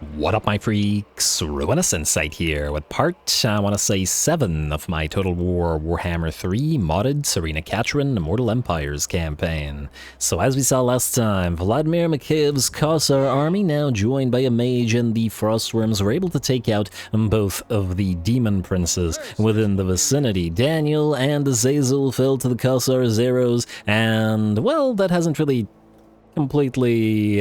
What up, my freaks? Ruinous Insight here with part, I want to say 7 of my Total War Warhammer 3 modded Serena Catrin Immortal Empires campaign. So as we saw last time, Vladimir Makiev's Khazar army, now joined by a mage and the Frostworms, were able to take out both of the demon princes within the vicinity. Daniel and Azazel fell to the Khazar's arrows, and well, that hasn't really completely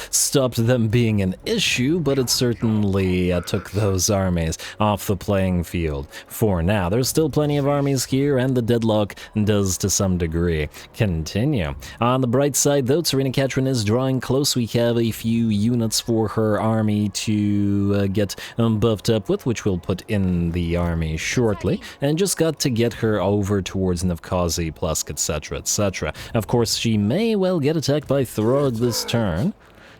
stopped them being an issue, but it certainly took those armies off the playing field for now. There's still plenty of armies here, and the deadlock does to some degree continue. On the bright side, though, Serena Catrin is drawing close. We have a few units for her army to get buffed up with, which we'll put in the army shortly, and just got to get her over towards Nevkazi, Plusk, etc., etc. Of course, she may well get attacked by Throg this turn.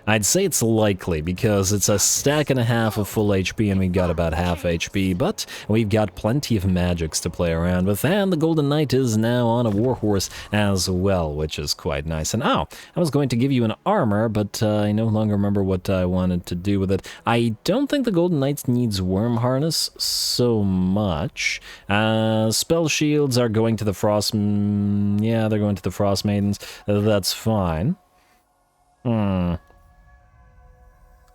I'd say it's likely because it's a stack and a half of full HP and we've got about half HP, but we've got plenty of magics to play around with, and the Golden Knight is now on a warhorse as well, which is quite nice. And I was going to give you an armor, but I no longer remember what I wanted to do with it. I don't think the Golden Knight needs Worm Harness so much. Spell shields are going to the Frost... yeah, they're going to the Frost Maidens. That's fine. Iron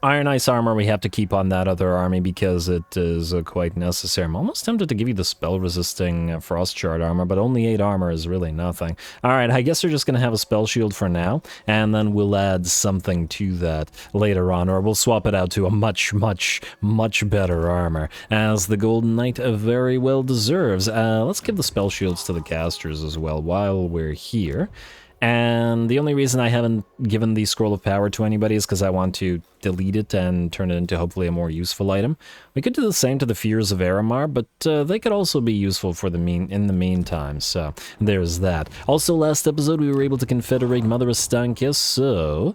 Ice armor we have to keep on that other army because it is quite necessary. I'm almost tempted to give you the spell resisting Frost Shard armor, but only 8 armor is really nothing. Alright, I guess we're just going to have a spell shield for now, and then we'll add something to that later on, or we'll swap it out to a much better armor, as the Golden Knight very well deserves. Let's give the spell shields to the casters as well while we're here. And the only reason I haven't given the Scroll of Power to anybody is because I want to delete it and turn it into hopefully a more useful item. We could do the same to the Fears of Aramar, but they could also be useful for in the meantime, so there's that. Also, last episode we were able to confederate Mother Estankia, so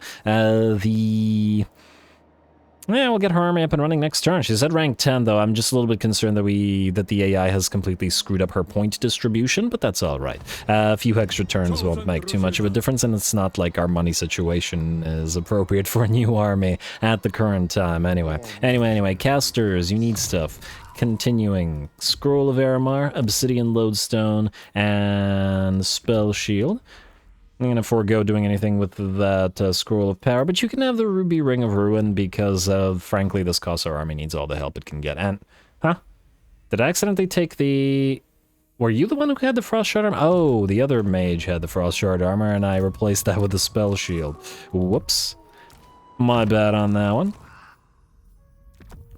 yeah, we'll get her army up and running next turn. She's at rank 10, though. I'm just a little bit concerned that the AI has completely screwed up her point distribution, but that's all right. A few extra turns won't make too much of a difference, and it's not like our money situation is appropriate for a new army at the current time. Anyway, casters, you need stuff. Continuing, Scroll of Aramar, Obsidian Lodestone, and Spell Shield. I'm going to forego doing anything with that Scroll of Power, but you can have the Ruby Ring of Ruin because, frankly, this Khazar army needs all the help it can get. And, did I accidentally take the... Were you the one who had the Frost Shard armor? Oh, the other mage had the Frost Shard armor, and I replaced that with the Spell Shield. Whoops. My bad on that one.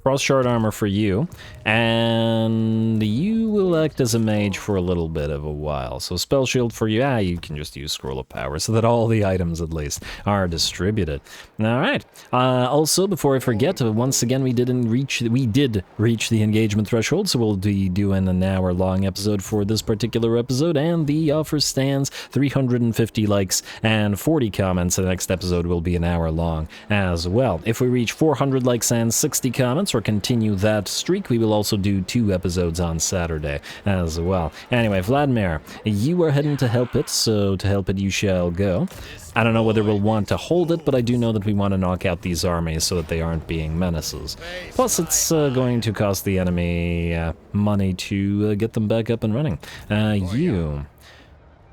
Frost Shard armor for you, and you will act as a mage for a little bit of a while. So Spell Shield for you, you can just use Scroll of Power so that all the items at least are distributed. Alright, also before I forget, once again we did reach the engagement threshold, so we'll be doing an hour-long episode for this particular episode, and the offer stands 350 likes and 40 comments. The next episode will be an hour long as well. If we reach 400 likes and 60 comments, or continue that streak, we will also do 2 episodes on Saturday as well. Anyway, Vladimir, you are heading to help it, so to help it you shall go. I don't know whether we'll want to hold it, but I do know that we want to knock out these armies so that they aren't being menaces. Plus, it's going to cost the enemy money to get them back up and running.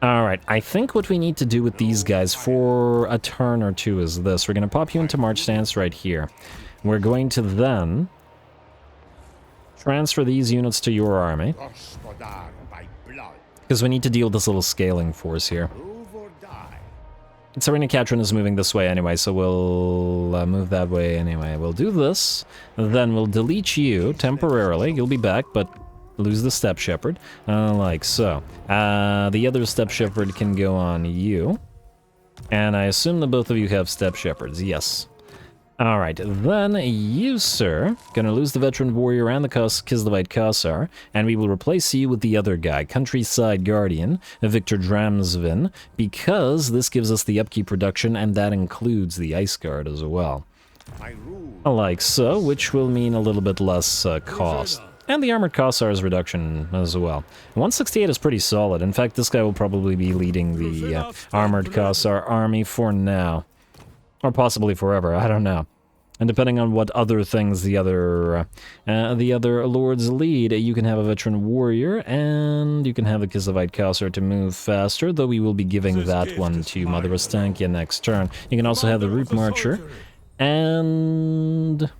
Alright, I think what we need to do with these guys for a turn or two is this. We're going to pop you into March Stance right here. We're going to then transfer these units to your army, because we need to deal with this little scaling force here. Serena Catrin is moving this way anyway, so we'll move that way anyway. We'll do this, then we'll delete you temporarily. You'll be back, but lose the Step Shepherd, like so. The other Step Shepherd can go on you, and I assume that both of you have Step Shepherds, yes. Alright, then you, sir, gonna lose the Veteran Warrior and the Kislevites Khazar, and we will replace you with the other guy, Countryside Guardian, Victor Dramsvin, because this gives us the upkeep reduction, and that includes the Ice Guard as well. Like so, which will mean a little bit less cost. And the Armored Khazar's reduction as well. 168 is pretty solid. In fact, this guy will probably be leading the Armored Khazar army for now. Or possibly forever, I don't know. And depending on what other things the other lords lead, you can have a veteran warrior, and you can have a Kisavite Cossar to move faster, though we will be giving that one to Mother Ostankya next turn. You can also have the Root Marcher, and...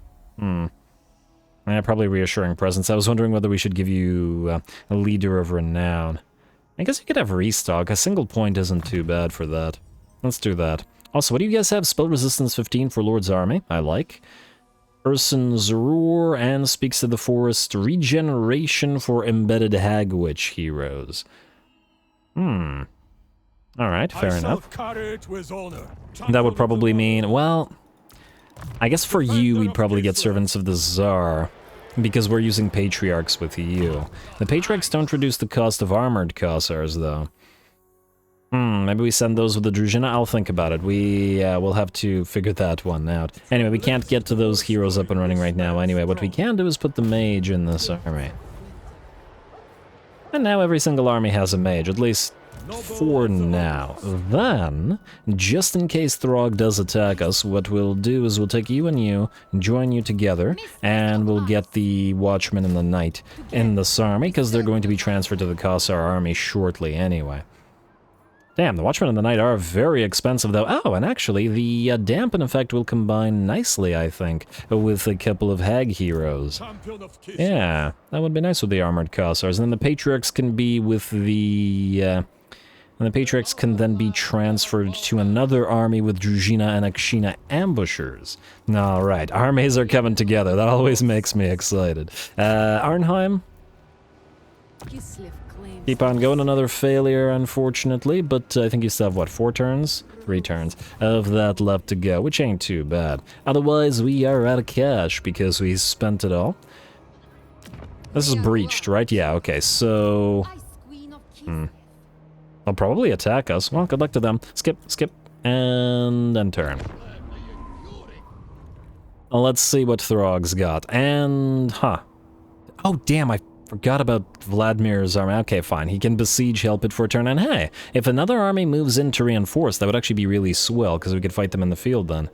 probably Reassuring Presence. I was wondering whether we should give you a Leader of Renown. I guess you could have Restock. A single point isn't too bad for that. Let's do that. Also, what do you guys have? Spell Resistance 15 for Lord's Army. I like. Urson's Roar and Speaks to the Forest. Regeneration for Embedded Hag Witch heroes. Alright, fair enough. That would probably mean, well... I guess for you, we'd probably get Servants of the Tsar, because we're using Patriarchs with you. The Patriarchs don't reduce the cost of Armored Cossars, though. Maybe we send those with the Druzhina? I'll think about it. We'll have to figure that one out. Anyway, we can't get to those heroes up and running right now anyway. What we can do is put the mage in this army. And now every single army has a mage, at least for now. Then, just in case Throg does attack us, what we'll do is we'll take you and you, join you together, and we'll get the Watchman and the Knight in this army, because they're going to be transferred to the Kossar army shortly anyway. Damn, the Watchmen and the Knight are very expensive, though. Oh, and actually, the Dampen effect will combine nicely, I think, with a couple of Hag heroes. Yeah, that would be nice with the Armored Kossars. And then the Patriarchs can be with the... and the Patriarchs can then be transferred to another army with Druzhina and Akshina ambushers. Alright, armies are coming together. That always makes me excited. Arnheim? Keep on going, another failure, unfortunately, but I think you still have, what, 4 turns? 3 turns of that left to go, which ain't too bad. Otherwise, we are out of cash because we spent it all. This is breached, right? Yeah, okay, so... They'll probably attack us. Well, good luck to them. Skip, and then turn. Well, let's see what Throg's got. And, oh, damn, I forgot about Vladimir's army. Okay, fine. He can besiege Hellpit for a turn. And hey, if another army moves in to reinforce, that would actually be really swell, because we could fight them in the field then.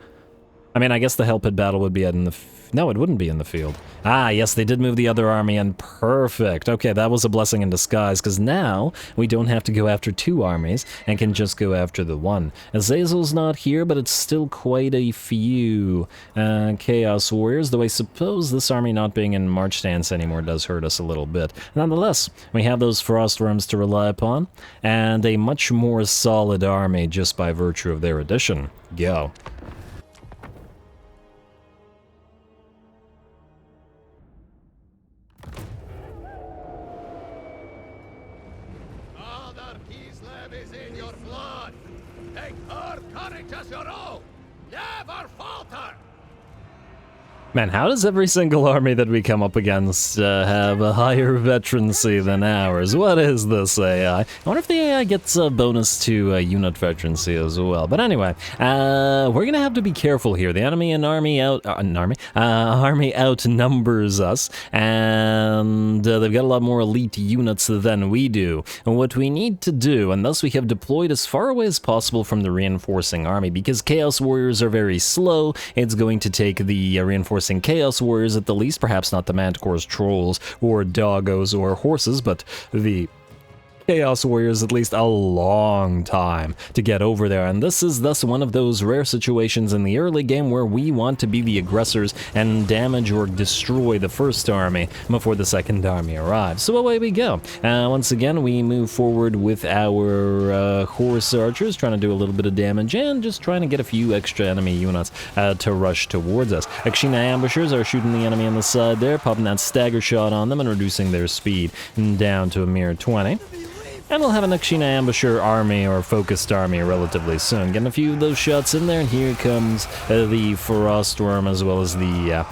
I mean, I guess the Hellpit battle would be in the... No, it wouldn't be in the field. Ah, yes, they did move the other army in. Perfect. Okay, that was a blessing in disguise, because now we don't have to go after 2 armies and can just go after the one. Azazel's not here, but it's still quite a few Chaos Warriors, though I suppose this army not being in March stance anymore does hurt us a little bit. Nonetheless, we have those Frost Worms to rely upon, and a much more solid army just by virtue of their addition. Go. Man, how does every single army that we come up against have a higher veterancy than ours? What is this AI? I wonder if the AI gets a bonus to unit veterancy as well. But anyway, we're gonna have to be careful here. The enemy army outnumbers us, and they've got a lot more elite units than we do. And what we need to do, and thus we have deployed as far away as possible from the reinforcing army, because Chaos Warriors are very slow. It's going to take the reinforcing Chaos Warriors at the least, perhaps not the Manticore's trolls or doggos or horses, but the Chaos Warriors at least a long time to get over there, and this is thus one of those rare situations in the early game where we want to be the aggressors and damage or destroy the first army before the second army arrives. So away we go. Once again, we move forward with our horse archers, trying to do a little bit of damage and just trying to get a few extra enemy units to rush towards us. Akshina ambushers are shooting the enemy on the side there, popping that stagger shot on them and reducing their speed down to a mere 20. And we'll have an Akshina Ambusher army, or focused army, relatively soon. Getting a few of those shots in there, and here comes the Frostworm, as well as the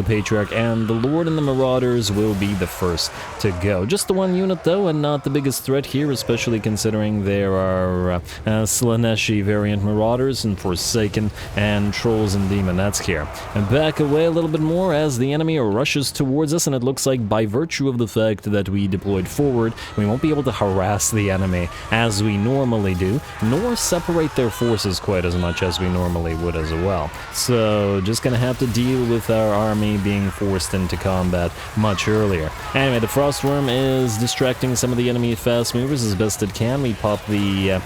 Patriarch, and the Lord and the Marauders will be the first to go. Just the one unit, though, and not the biggest threat here, especially considering there are Slaaneshi variant Marauders, and Forsaken, and Trolls and Demonettes here. And back away a little bit more as the enemy rushes towards us, and it looks like by virtue of the fact that we deployed forward, we won't be able to harass the enemy as we normally do, nor separate their forces quite as much as we normally would as well. So just gonna have to deal with our army being forced into combat much earlier. Anyway, the Frostworm is distracting some of the enemy fast movers as best it can. We pop the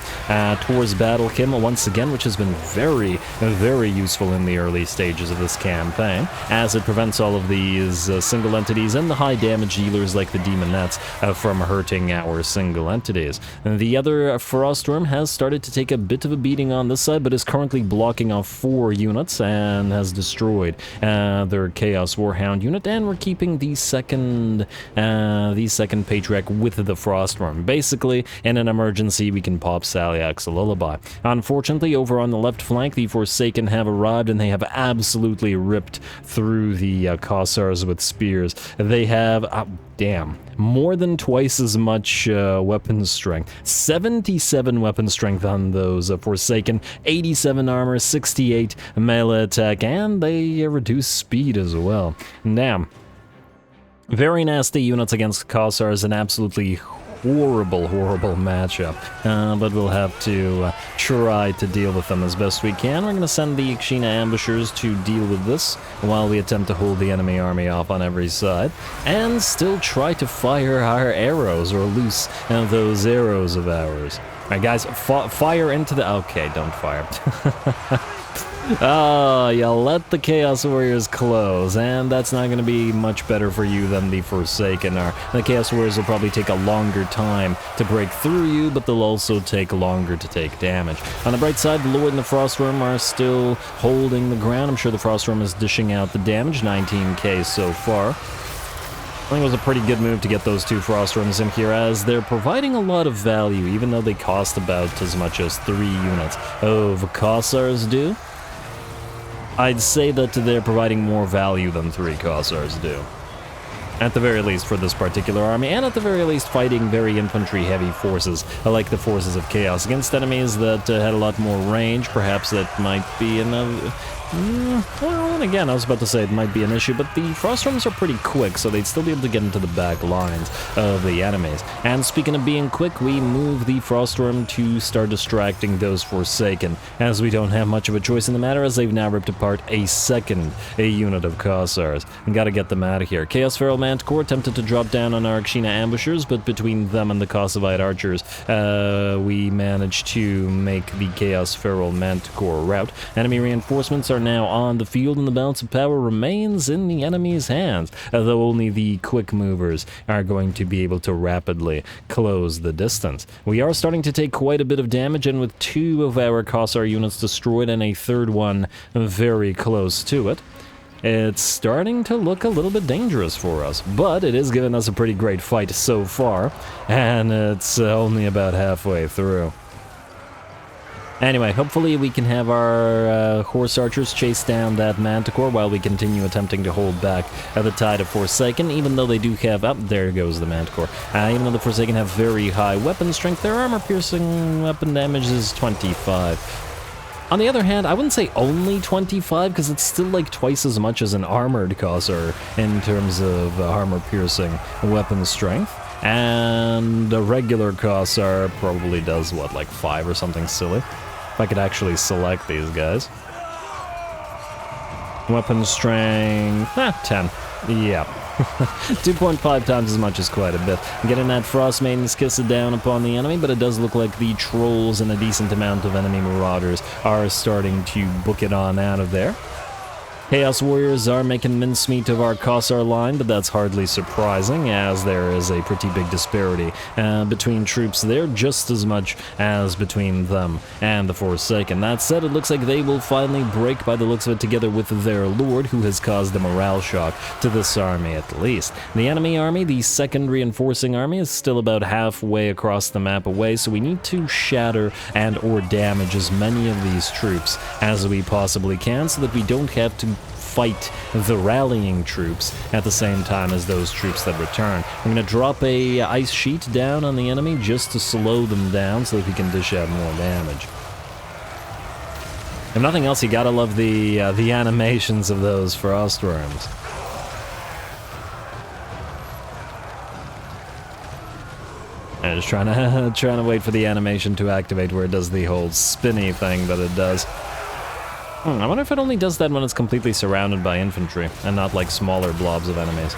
Tor's Battle Kim once again, which has been very, very useful in the early stages of this campaign, as it prevents all of these single entities and the high damage dealers like the Demonettes from hurting our single entities. The other Frostworm has started to take a bit of a beating on this side, but is currently blocking off 4 units and has destroyed their Chaos Warhound unit, and we're keeping the second Patriarch with the Frostworm. Basically, in an emergency, we can pop Saliak's Lullaby. Unfortunately, over on the left flank, the Forsaken have arrived, and they have absolutely ripped through the Kossars with spears. They have, more than twice as much weapon strength. 77 weapon strength on those Forsaken, 87 armor, 68 melee attack, and they reduce speed as well. Now, very nasty units against Kossars, an absolutely horrible matchup, but we'll have to try to deal with them as best we can. We're going to send the Ixina ambushers to deal with this while we attempt to hold the enemy army off on every side, and still try to fire our arrows, or loose those arrows of ours. Alright guys, fire into the... Okay, don't fire. You let the Chaos Warriors close, and that's not going to be much better for you than the Forsaken are. The Chaos Warriors will probably take a longer time to break through you, but they'll also take longer to take damage. On the bright side, the Lord and the Frostworm are still holding the ground. I'm sure the Frostworm is dishing out the damage, 19k so far. I think it was a pretty good move to get those 2 Frostworms in here, as they're providing a lot of value, even though they cost about as much as 3 units of Kossars do. I'd say that they're providing more value than 3 Kossars do. At the very least for this particular army, and at the very least fighting very infantry-heavy forces, like the forces of Chaos, against enemies that had a lot more range. Perhaps that might be another... well, and again, I was about to say it might be an issue, but the Frostworms are pretty quick, so they'd still be able to get into the back lines of the enemies. And speaking of being quick, we move the Frostworm to start distracting those Forsaken, as we don't have much of a choice in the matter, as they've now ripped apart a unit of Kossars. And gotta get them out of here. Chaos Feral Manticore attempted to drop down on our Ixina ambushers, but between them and the Kossovite archers, we managed to make the Chaos Feral Manticore rout. Enemy reinforcements are now on the field, and the balance of power remains in the enemy's hands, though only the quick movers are going to be able to rapidly close the distance. We are starting to take quite a bit of damage, and with 2 of our Kossar units destroyed and a 3rd one very close to it, it's starting to look a little bit dangerous for us, but it is giving us a pretty great fight so far, and it's only about halfway through. Anyway, hopefully we can have our horse archers chase down that Manticore while we continue attempting to hold back the tide of Forsaken, even though they do have... there goes the Manticore. Even though the Forsaken have very high weapon strength, their armor-piercing weapon damage is 25. On the other hand, I wouldn't say only 25, because it's still like twice as much as an armored Kossar in terms of armor-piercing weapon strength. And a regular Kossar probably does, what, like 5 or something silly? If I could actually select these guys. Weapon strength... 10. Yeah. 2.5 times as much is quite a bit. Getting that Frost Maiden's Kiss down upon the enemy, but it does look like the Trolls and a decent amount of enemy Marauders are starting to book it on out of there. Chaos Warriors are making mincemeat of our Kossar line, but that's hardly surprising, as there is a pretty big disparity between troops there, just as much as between them and the Forsaken. That said, it looks like they will finally break, by the looks of it, together with their lord, who has caused a morale shock to this army at least. The enemy army, the 2nd reinforcing army, is still about halfway across the map away, so we need to shatter and or damage as many of these troops as we possibly can, so that we don't have to fight the rallying troops at the same time as those troops that return. We're going to drop a ice sheet down on the enemy just to slow them down so that we can dish out more damage. If nothing else, you gotta love the animations of those Frostworms. I'm just trying to wait for the animation to activate where it does the whole spinny thing that it does. I wonder if it only does that when it's completely surrounded by infantry and not like smaller blobs of enemies.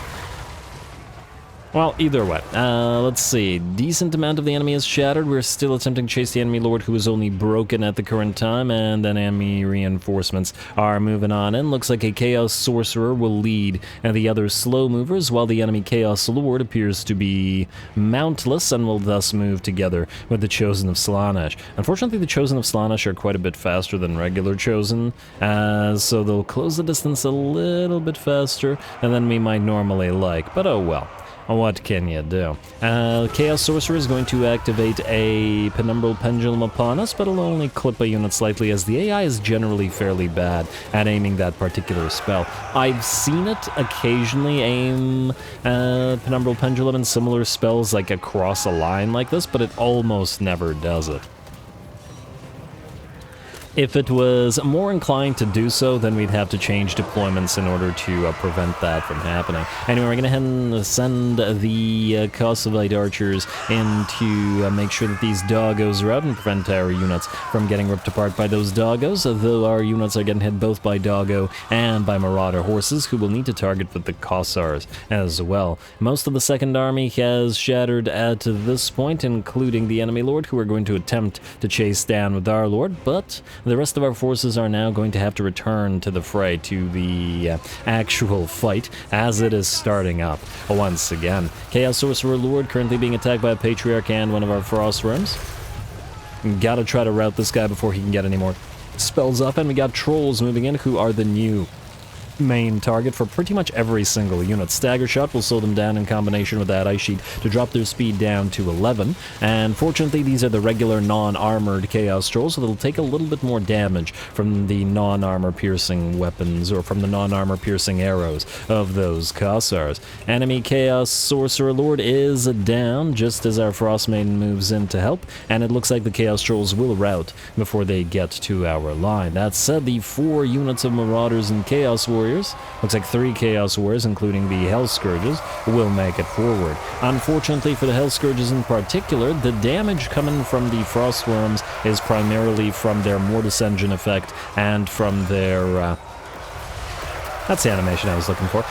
Well, either way, let's see. Decent amount of the enemy is shattered. We're still attempting to chase the enemy lord, who is only broken at the current time, and then enemy reinforcements are moving on in. Looks like a Chaos Sorcerer will lead and the other slow movers, while the enemy Chaos Lord appears to be mountless and will thus move together with the Chosen of Slaanesh. Unfortunately, the Chosen of Slaanesh are quite a bit faster than regular Chosen, so they'll close the distance a little bit faster than we might normally like, but oh well. What can you do? Chaos Sorcerer is going to activate a Penumbral Pendulum upon us, but it'll only clip a unit slightly, as the AI is generally fairly bad at aiming that particular spell. I've seen it occasionally aim Penumbral Pendulum and similar spells like across a line like this, but it almost never does it. If it was more inclined to do so, then we'd have to change deployments in order to prevent that from happening. Anyway, we're going to head and send the Kosovoite archers in to make sure that these doggos are out and prevent our units from getting ripped apart by those doggos, though our units are getting hit both by doggo and by marauder horses, who will need to target with the Kossars as well. Most of the Second Army has shattered at this point, including the enemy lord, who are going to attempt to chase down with our lord, but the rest of our forces are now going to have to return to the fray, to the actual fight, as it is starting up once again. Chaos Sorcerer Lord currently being attacked by a Patriarch and one of our Frost Worms. Gotta try to rout this guy before he can get any more spells up, and we got Trolls moving in, who are the new main target for pretty much every single unit. Stagger Shot will slow them down in combination with that Ice Sheet to drop their speed down to 11, and fortunately these are the regular non-armored Chaos Trolls, so they'll take a little bit more damage from the non-armor piercing weapons, or from the non-armor piercing arrows of those Kossars. Enemy Chaos Sorcerer Lord is down just as our Frost Maiden moves in to help, and it looks like the Chaos Trolls will rout before they get to our line. That said, the 4 units of Marauders and Chaos Warriors, looks like 3 Chaos Warriors, including the Hell Scourges, will make it forward. Unfortunately for the Hell Scourges in particular, the damage coming from the Frost Worms is primarily from their Mortis Engine effect and from their that's the animation I was looking for.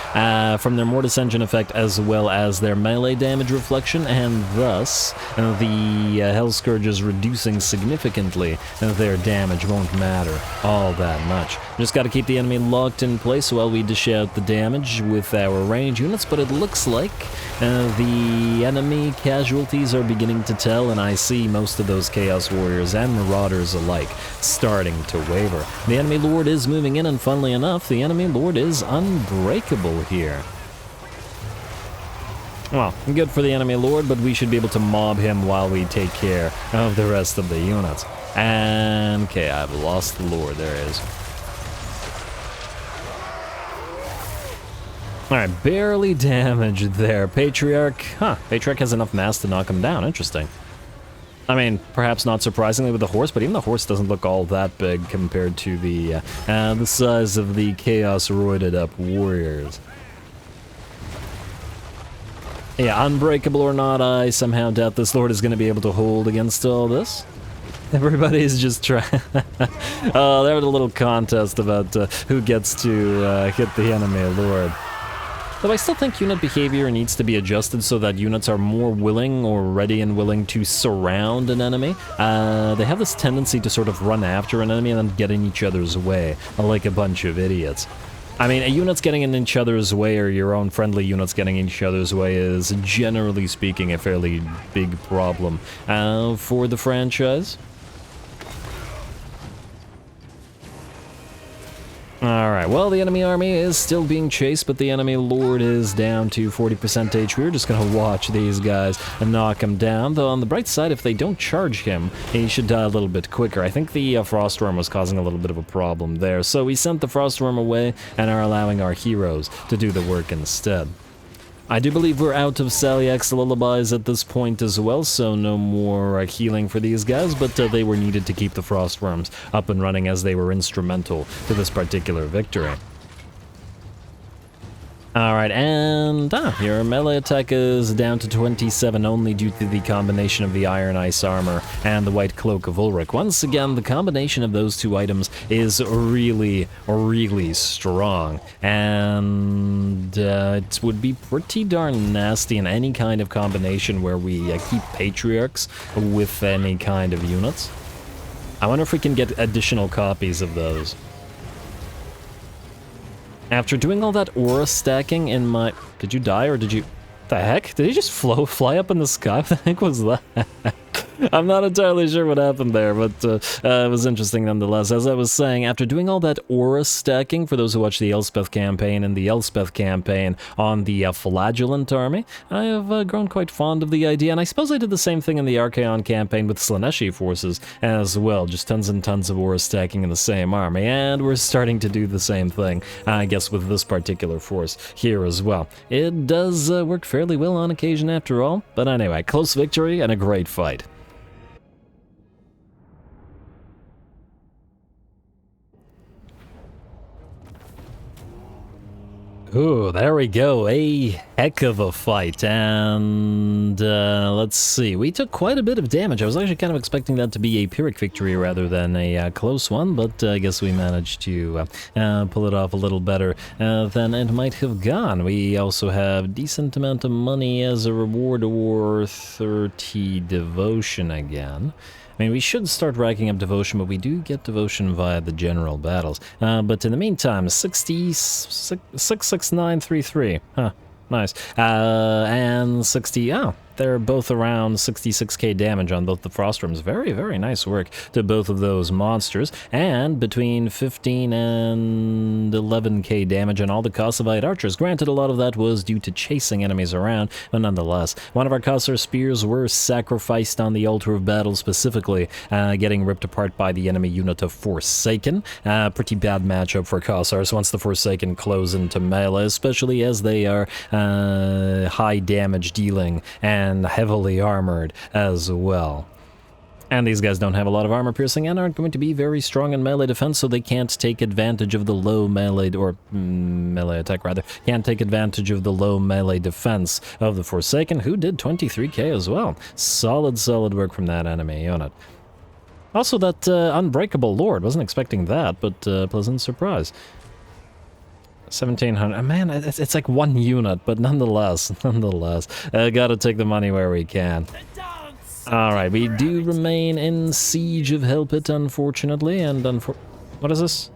From their Mortis Engine effect, as well as their melee damage reflection, and thus the Hell Scourges reducing significantly, their damage won't matter all that much. Just got to keep the enemy locked in place while we dish out the damage with our range units, but it looks like the enemy casualties are beginning to tell, and I see most of those Chaos Warriors and Marauders alike starting to waver. The enemy Lord is moving in, and funnily enough, the enemy Lord is unbreakable here. Well, good for the enemy Lord, but we should be able to mob him while we take care of the rest of the units. And, okay, I've lost the Lord. There it is. Alright, barely damaged there. Patriarch, Patriarch has enough mass to knock him down. Interesting. I mean, perhaps not surprisingly with the horse, but even the horse doesn't look all that big compared to the size of the Chaos roided up warriors. Yeah, unbreakable or not, I somehow doubt this Lord is going to be able to hold against all this. Everybody's just trying. Oh, there was a little contest about who gets to hit the enemy Lord. Though I still think unit behavior needs to be adjusted so that units are more willing or ready and willing to surround an enemy. They have this tendency to sort of run after an enemy and then get in each other's way, like a bunch of idiots. I mean, a unit's getting in each other's way, or your own friendly units getting in each other's way, is generally speaking a fairly big problem for the franchise. Alright, well, the enemy army is still being chased, but the enemy Lord is down to 40% HP. We're just gonna watch these guys and knock him down, though on the bright side, if they don't charge him, he should die a little bit quicker. I think the Frostworm was causing a little bit of a problem there, so we sent the Frostworm away and are allowing our heroes to do the work instead. I do believe we're out of Salyak's lullabies at this point as well, so no more healing for these guys, but they were needed to keep the Frostworms up and running as they were instrumental to this particular victory. Alright, and your melee attack is down to 27 only due to the combination of the Iron Ice Armor and the White Cloak of Ulrich. Once again, the combination of those two items is really, really strong, and it would be pretty darn nasty in any kind of combination where we keep Patriarchs with any kind of units. I wonder if we can get additional copies of those. After doing all that aura stacking in my... Did you die or did you... The heck? Did he just fly up in the sky? What the heck was that? I'm not entirely sure what happened there, but it was interesting nonetheless. As I was saying, after doing all that aura stacking, for those who watch the Elspeth campaign and the Elspeth campaign on the Flagellant army, I have grown quite fond of the idea, and I suppose I did the same thing in the Archaon campaign with Slaaneshi forces as well, just tons and tons of aura stacking in the same army, and we're starting to do the same thing, I guess, with this particular force here as well. It does work fairly well on occasion after all, but anyway, close victory and a great fight. Ooh, there we go, a heck of a fight, and let's see, we took quite a bit of damage. I was actually kind of expecting that to be a Pyrrhic victory rather than a close one, but I guess we managed to pull it off a little better than it might have gone. We also have decent amount of money as a reward, or 30 devotion again. I mean, we should start racking up devotion, but we do get devotion via the general battles. But in the meantime, 66933. Huh, nice. And 60, oh, they're both around 66k damage on both the Frostrums. Very, very nice work to both of those monsters. And between 15 and 11k damage on all the Kossovite archers. Granted, a lot of that was due to chasing enemies around, but nonetheless. One of our Kossar spears were sacrificed on the altar of battle specifically, getting ripped apart by the enemy unit of Forsaken. Pretty bad matchup for Kossars once the Forsaken close into melee, especially as they are high damage dealing and heavily armored as well. And these guys don't have a lot of armor piercing and aren't going to be very strong in melee defense, so they can't take advantage of the low melee, or melee attack rather, can't take advantage of the low melee defense of the Forsaken, who did 23k as well. Solid, solid work from that enemy unit. Also that Unbreakable Lord, wasn't expecting that, but pleasant surprise. 1700, man, it's like one unit, but nonetheless, gotta take the money where we can. Alright, we do remain in Siege of Hellpit, unfortunately, and what is this?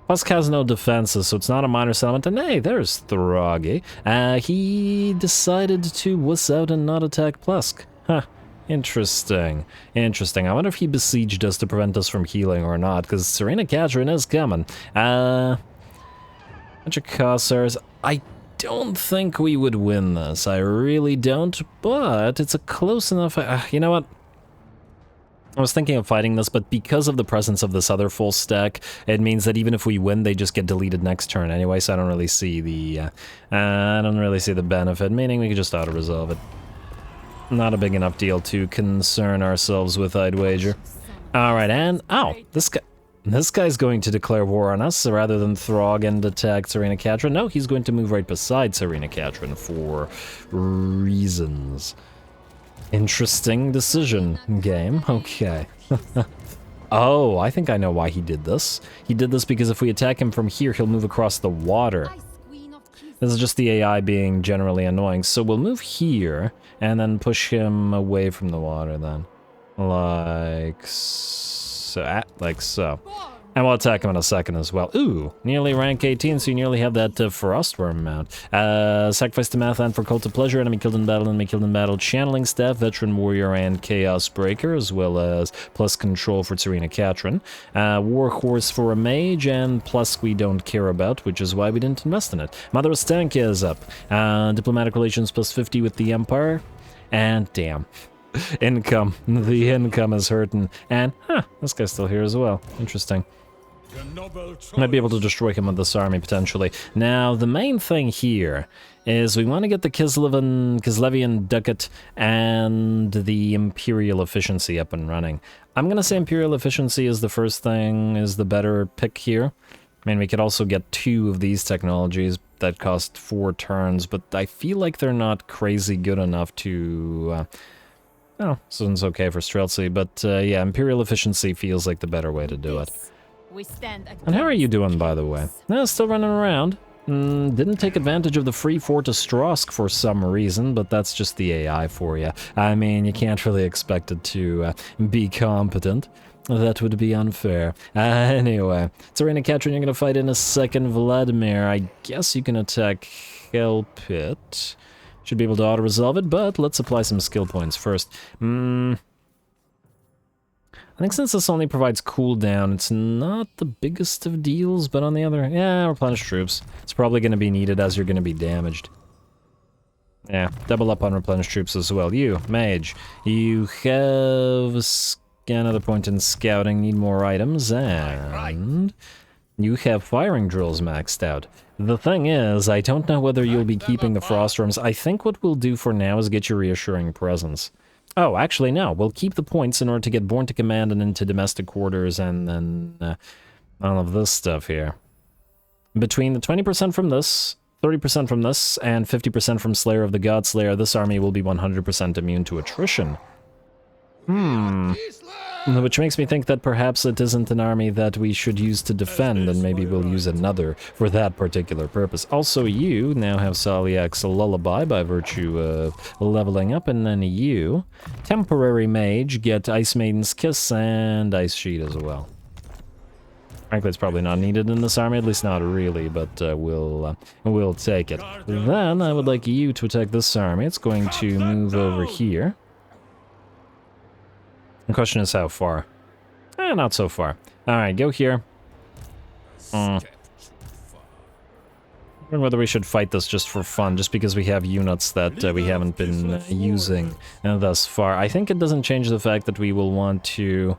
Plusk has no defenses, so it's not a minor settlement, and hey, there's Thragi. He decided to wuss out and not attack Plusk. Huh. Interesting. Interesting. I wonder if he besieged us to prevent us from healing or not, because Serena Catrin is coming. Bunch of Kossars. I don't think we would win this. I really don't, but it's a close enough... you know what? I was thinking of fighting this, but because of the presence of this other full stack, it means that even if we win, they just get deleted next turn anyway, so I don't really see the... benefit, meaning we could just auto-resolve it. Not a big enough deal to concern ourselves with, I'd wager. Alright, and... oh, this guy's going to declare war on us rather than Throg and attack Serena Catrin. No, he's going to move right beside Serena Catrin for reasons. Interesting decision, game. Okay. Oh, I think I know why he did this. He did this because if we attack him from here, he'll move across the water. This is just the AI being generally annoying. So we'll move here, and then push him away from the water then. Like so. Like so. And we'll attack him in a second as well. Ooh, nearly rank 18, so you nearly have that Frostworm mount. Sacrifice to Mathland for Cult of Pleasure, enemy killed in battle, enemy killed in battle, Channeling Staff, Veteran Warrior, and Chaos Breaker, as well as plus control for Serena Catrin. Warhorse for a mage, and plus we don't care about, which is why we didn't invest in it. Mother Ostankia is up. Diplomatic relations plus 50 with the Empire, and damn. Income. The income is hurting. And, this guy's still here as well. Interesting. Might be able to destroy him with this army, potentially. Now, the main thing here is we want to get the Kislevian Ducat and the Imperial Efficiency up and running. I'm going to say Imperial Efficiency is the first thing, is the better pick here. I mean, we could also get 2 of these technologies that cost 4 turns, but I feel like they're not crazy good enough to... oh, this one's okay for Streltsy, but yeah, Imperial Efficiency feels like the better way to do it. And how are you doing, by the way? Still running around. Didn't take advantage of the free fort to Strosk for some reason, but that's just the AI for you. I mean, you can't really expect it to be competent. That would be unfair. Anyway, Serena Katrin, you're gonna fight in a second. Vladimir, I guess you can attack Hellpit. Should be able to auto-resolve it, but let's apply some skill points first. I think since this only provides cooldown, it's not the biggest of deals, but on the other... yeah, replenish troops. It's probably going to be needed as you're going to be damaged. Yeah, double up on replenish troops as well. You, mage, you have another point in scouting, need more items, and you have firing drills maxed out. The thing is, I don't know whether you'll be keeping the frost rooms. I think what we'll do for now is get your reassuring presence. Oh, actually, no. We'll keep the points in order to get Born to Command and into domestic quarters and then all of this stuff here. Between the 20% from this, 30% from this, and 50% from Slayer of the God Slayer, this army will be 100% immune to attrition. Which makes me think that perhaps it isn't an army that we should use to defend, and maybe we'll use another for that particular purpose. Also, you now have Saliak's Lullaby by virtue of leveling up, and then you, Temporary Mage, get Ice Maiden's Kiss and Ice Sheet as well. Frankly, it's probably not needed in this army, at least not really, but we'll take it. Then I would like you to attack this army. It's going to move over here. The question is how far. Not so far. Alright, go here. I wonder whether we should fight this just for fun, just because we have units that we haven't been using thus far. I think it doesn't change the fact that we will want to...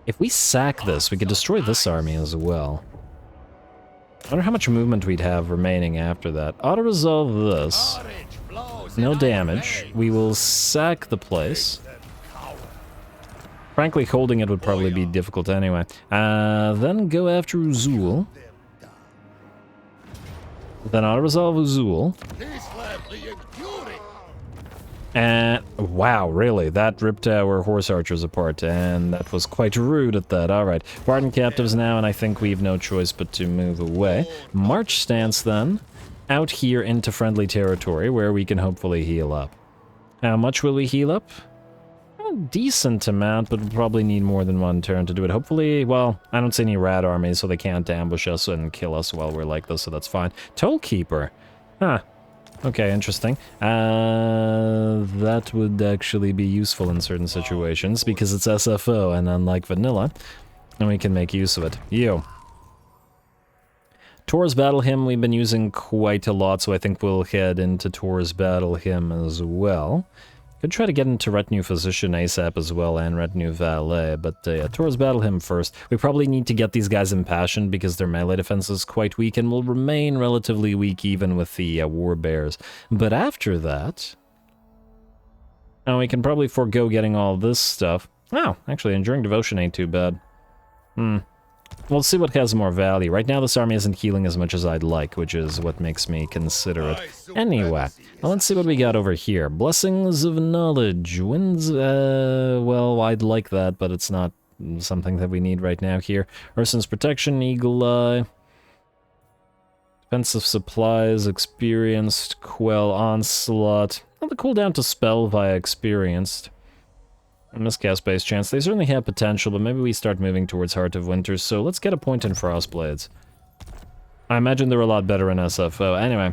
if we sack this, we could destroy this army as well. I wonder how much movement we'd have remaining after that. Auto-resolve this. No damage. We will sack the place. Frankly, holding it would probably be difficult anyway. Then go after Uzul. Then auto-resolve Uzul. And wow, really? That ripped our horse archers apart, and that was quite rude at that. Alright, Barton captives now, and I think we've no choice but to move away. March stance then, out here into friendly territory, where we can hopefully heal up. How much will we heal up? A decent amount, but we'll probably need more than one turn to do it. Hopefully, well, I don't see any rat armies, so they can't ambush us and kill us while we're like this, so that's fine. Tollkeeper. Huh. Okay, interesting. That would actually be useful in certain situations, because it's SFO, and unlike vanilla, and we can make use of it. You. Tor's Battle Hymn we've been using quite a lot, so I think we'll head into Tor's Battle Hymn as well. Could try to get into Retinue Physician ASAP as well, and Retinue Valet, but yeah, Tor's Battle Hymn first. We probably need to get these guys impassioned because their melee defense is quite weak and will remain relatively weak even with the War Bears. But after that... oh, we can probably forego getting all this stuff. Oh, actually, Enduring Devotion ain't too bad. We'll see what has more value. Right now, this army isn't healing as much as I'd like, which is what makes me consider it. Anyway, well, let's see what we got over here. Blessings of Knowledge. Winds, well, I'd like that, but it's not something that we need right now here. Urson's Protection, Eagle Eye. Defensive Supplies, Experienced, Quell, Onslaught. Well, the cooldown to spell via Experienced. Miscast base chance. They certainly have potential, but maybe we start moving towards Heart of Winter, so let's get a point in Frostblades. I imagine they're a lot better in SFO. Anyway.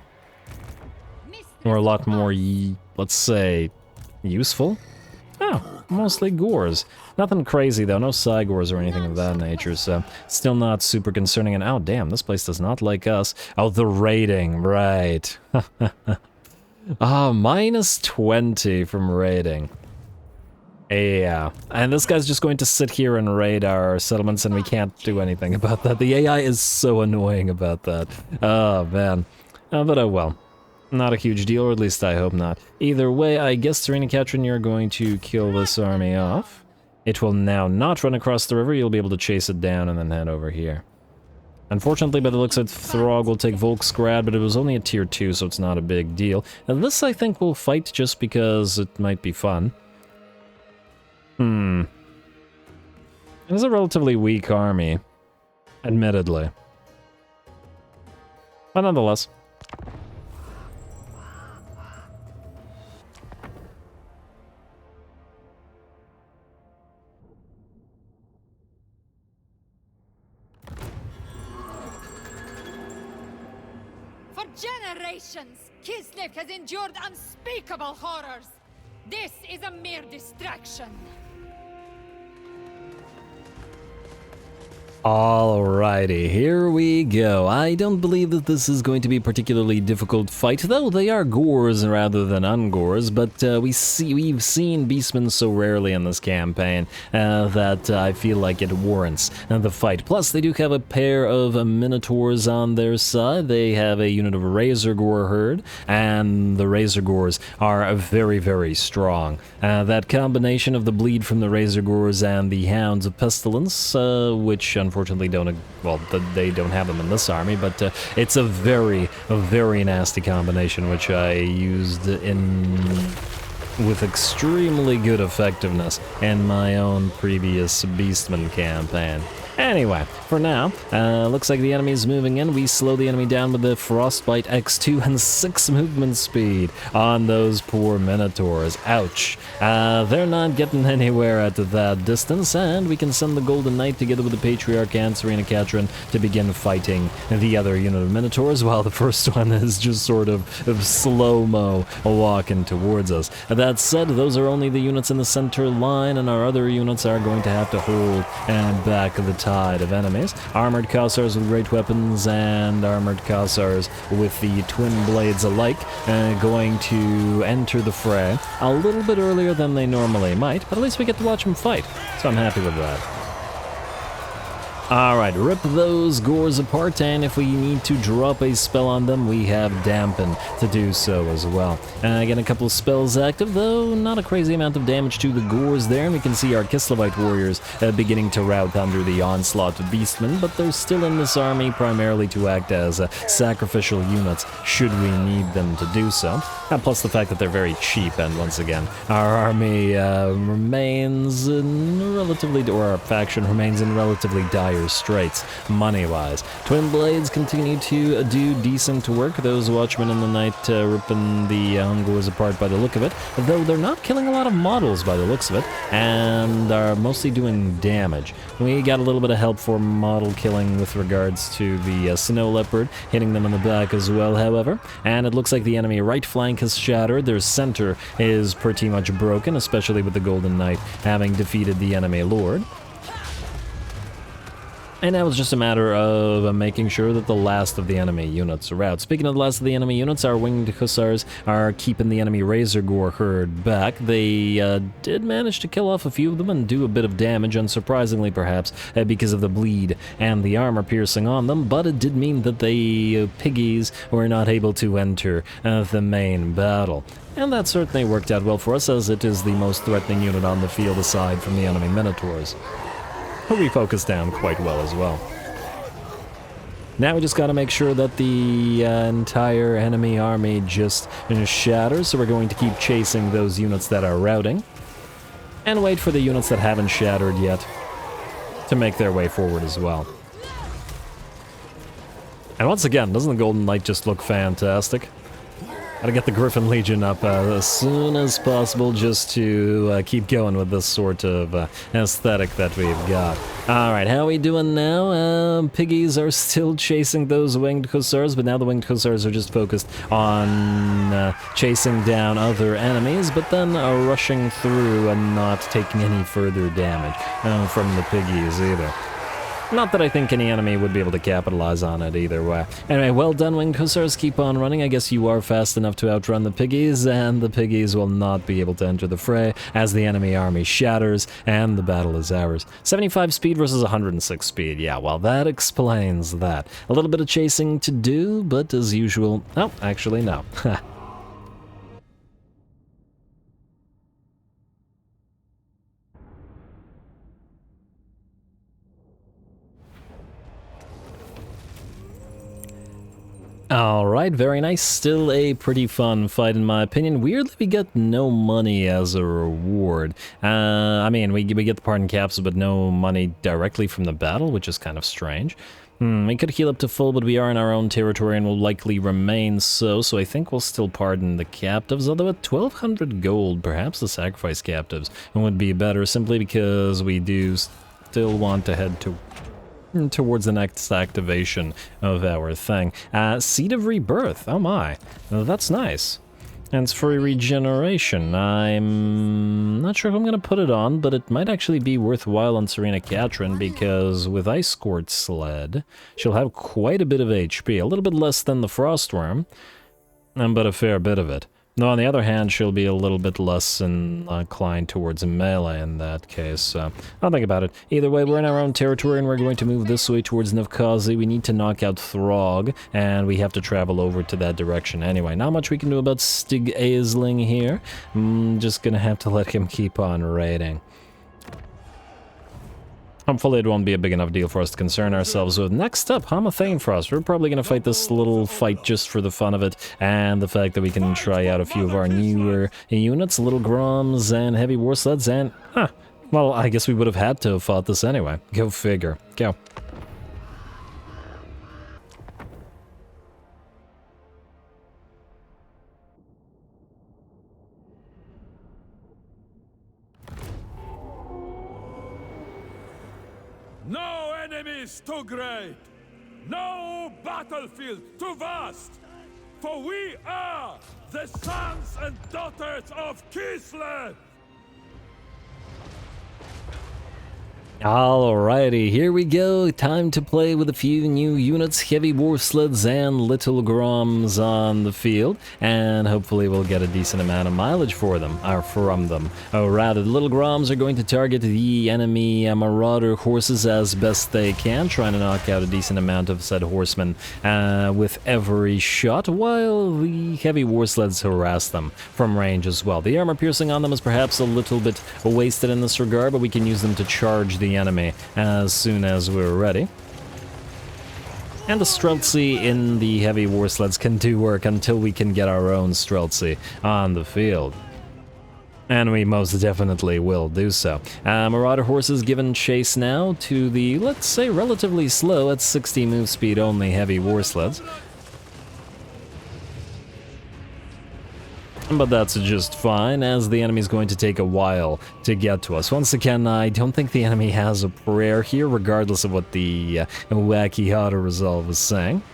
Or a lot more, let's say, useful? Oh, mostly Gores. Nothing crazy, though. No Cygors or anything of that nature, so still not super concerning. And oh, damn, this place does not like us. Oh, the raiding, right. Ah, minus 20 from raiding. Yeah, and this guy's just going to sit here and raid our settlements, and we can't do anything about that. The AI is so annoying about that. Oh, man. But oh well. Not a huge deal, or at least I hope not. Either way, I guess, Serena Katrin, you're going to kill this army off. It will now not run across the river. You'll be able to chase it down and then head over here. Unfortunately, by the looks of it, Throg will take Volksgrad, but it was only a tier 2, so it's not a big deal. And this, I think, will fight just because it might be fun. It is a relatively weak army, admittedly. But nonetheless. For generations, Kislev has endured unspeakable horrors. This is a mere distraction. Alrighty, here we go. I don't believe that this is going to be a particularly difficult fight, though they are gores rather than ungores, but we've seen beastmen so rarely in this campaign that I feel like it warrants the fight. Plus, they do have a pair of minotaurs on their side. They have a unit of Razor Gore herd, and the Razor Gores are very, very strong. That combination of the bleed from the Razor Gores and the Hounds of Pestilence, which unfortunately they don't have them in this army, but it's a very nasty combination, which I used with extremely good effectiveness in my own previous Beastman campaign. Anyway, for now, looks like the enemy is moving in. We slow the enemy down with the Frostbite X2 and 6 movement speed on those poor Minotaurs. Ouch. They're not getting anywhere at that distance, and we can send the Golden Knight together with the Patriarch and Serena Catrin to begin fighting the other unit of Minotaurs, while the first one is just sort of slow-mo walking towards us. That said, those are only the units in the center line, and our other units are going to have to hold and back the tide of enemies. Armored Cossars with great weapons and Armored Cossars with the twin blades alike going to enter the fray a little bit earlier than they normally might, but at least we get to watch them fight, so I'm happy with that. Alright, rip those gores apart, and if we need to drop a spell on them, we have Dampen to do so as well. Again, a couple of spells active, though not a crazy amount of damage to the gores there, and we can see our Kislevite warriors beginning to rout under the onslaught of Beastmen, but they're still in this army primarily to act as sacrificial units should we need them to do so. Plus the fact that they're very cheap, and once again, our army remains in relatively, or our faction remains in relatively dire straits, money-wise. Twin Blades continue to do decent work. Those Watchmen in the Night ripping the Ungors apart by the look of it, though they're not killing a lot of models by the looks of it, and are mostly doing damage. We got a little bit of help for model killing with regards to the Snow Leopard, hitting them in the back as well, however, and it looks like the enemy right flank has shattered. Their center is pretty much broken, especially with the Golden Knight having defeated the enemy Lord. And now it's just a matter of making sure that the last of the enemy units are out. Speaking of the last of the enemy units, our Winged Hussars are keeping the enemy Razor Gore herd back. They did manage to kill off a few of them and do a bit of damage, unsurprisingly perhaps, because of the bleed and the armor piercing on them, but it did mean that the piggies were not able to enter the main battle. And that certainly worked out well for us, as it is the most threatening unit on the field aside from the enemy Minotaurs, who we focused down quite well as well. Now we just gotta make sure that the entire enemy army just shatters, so we're going to keep chasing those units that are routing, and wait for the units that haven't shattered yet to make their way forward as well. And once again, doesn't the Golden Knight just look fantastic? Gotta get the Griffin Legion up as soon as possible just to keep going with this sort of aesthetic that we've got. Alright, how are we doing now? Piggies are still chasing those Winged Hussars, but now the Winged Hussars are just focused on chasing down other enemies, but then rushing through and not taking any further damage from the piggies either. Not that I think any enemy would be able to capitalize on it either way. Anyway, well done, Winged Hussars. Keep on running. I guess you are fast enough to outrun the piggies, and the piggies will not be able to enter the fray as the enemy army shatters, and the battle is ours. 75 speed versus 106 speed. Yeah, well, that explains that. A little bit of chasing to do, but as usual... Oh, actually, no. Alright, very nice. Still a pretty fun fight in my opinion. Weirdly, we get no money as a reward. I mean, we get the pardon capsules, but no money directly from the battle, which is kind of strange. We could heal up to full, but we are in our own territory and will likely remain so I think we'll still pardon the captives, although at 1200 gold, perhaps the sacrifice captives would be better, simply because we do still want to head towards the next activation of our thing. Seed of Rebirth, oh my, that's nice. And it's for regeneration. I'm not sure if I'm going to put it on, but it might actually be worthwhile on Serena Catrin, because with Ice Court Sled, she'll have quite a bit of HP, a little bit less than the Frostworm, but a fair bit of it. No, on the other hand, she'll be a little bit less inclined towards melee in that case, so I'll think about it. Either way, we're in our own territory and we're going to move this way towards Navkazi. We need to knock out Throg, and we have to travel over to that direction anyway. Not much we can do about Stig Aisling here. Just gonna have to let him keep on raiding. Hopefully it won't be a big enough deal for us to concern ourselves with. Next up, Hamathane Frost. We're probably going to fight this little fight just for the fun of it, and the fact that we can try out a few of our newer units, Little Groms and Heavy War Sleds, and... well, I guess we would have had to have fought this anyway. Go figure. Go. No enemies too great, no battlefield too vast, for we are the sons and daughters of Kislev! Alrighty, here we go. Time to play with a few new units, Heavy War Sleds and Little Groms on the field, and hopefully we'll get a decent amount of mileage for them, or from them. Oh, rather, the Little Groms are going to target the enemy Marauder horses as best they can, trying to knock out a decent amount of said horsemen with every shot, while the Heavy War Sleds harass them from range as well. The armor piercing on them is perhaps a little bit wasted in this regard, but we can use them to charge the enemy as soon as we're ready. And the Streltsy in the Heavy War Sleds can do work until we can get our own Streltsy on the field. And we most definitely will do so. Marauder horses given chase now to the, let's say, relatively slow at 60 move speed only Heavy War Sleds. But that's just fine, as the enemy's going to take a while to get to us. Once again, I don't think the enemy has a prayer here, regardless of what the wacky auto resolve is saying.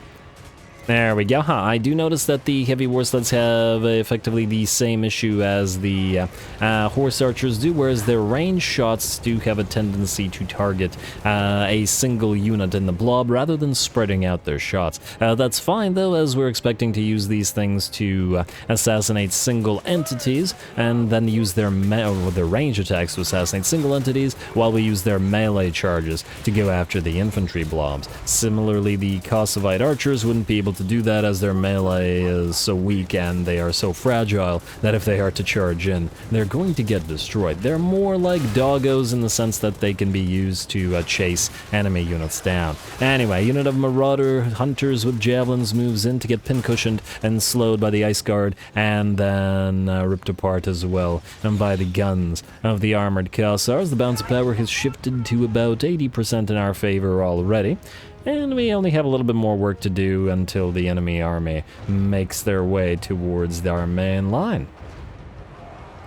There we go. I do notice that the Heavy War Sleds have effectively the same issue as the Horse Archers do, whereas their range shots do have a tendency to target a single unit in the blob rather than spreading out their shots. That's fine, though, as we're expecting to use these things to assassinate single entities, and then use their range attacks to assassinate single entities, while we use their melee charges to go after the infantry blobs. Similarly, the Kossovite Archers wouldn't be able to do that, as their melee is so weak and they are so fragile that if they are to charge in, they're going to get destroyed. They're more like doggos in the sense that they can be used to chase enemy units down. Anyway, unit of Marauder Hunters with Javelins moves in to get pin-cushioned and slowed by the Ice Guard, and then ripped apart as well and by the guns of the Armored Kossars. The balance of power has shifted to about 80% in our favor already. And we only have a little bit more work to do until the enemy army makes their way towards our main line.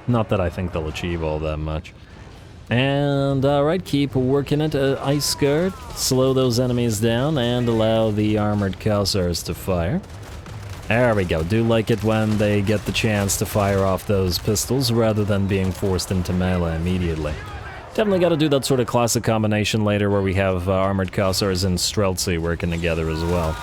Not that I think they'll achieve all that much. And alright, keep working it, Ice Guard. Slow those enemies down and allow the Armored Kossars to fire. There we go. Do like it when they get the chance to fire off those pistols rather than being forced into melee immediately. Definitely got to do that sort of classic combination later where we have Armored Kossars and Streltsy working together as well.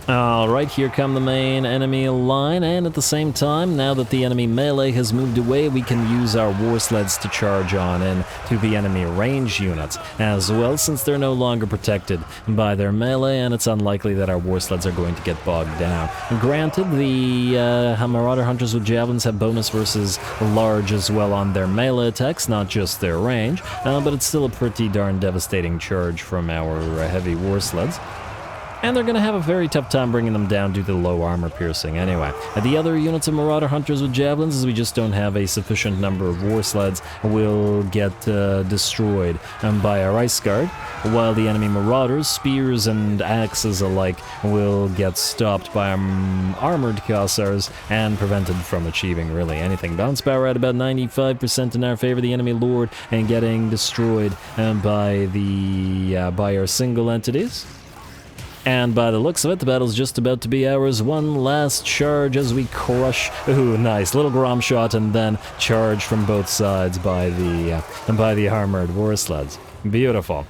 Alright, here come the main enemy line, and at the same time, now that the enemy melee has moved away, we can use our war sleds to charge on in to the enemy range units as well, since they're no longer protected by their melee, and it's unlikely that our war sleds are going to get bogged down. Granted, the Marauder Hunters with Javelins have bonus versus large as well on their melee attacks, not just their range, but it's still a pretty darn devastating charge from our heavy war sleds. And they're going to have a very tough time bringing them down due to the low armor piercing anyway. The other units of Marauder Hunters with Javelins, as we just don't have a sufficient number of war sleds, will get destroyed by our Ice Guard, while the enemy Marauders, spears and axes alike, will get stopped by armored Cossars and prevented from achieving really anything. Bounce power at about 95% in our favor, the enemy Lord, and getting destroyed by our single entities. And by the looks of it, the battle's just about to be ours. One last charge as we crush. Ooh, nice little Grom shot, and then charge from both sides by the armored war sleds. Beautiful.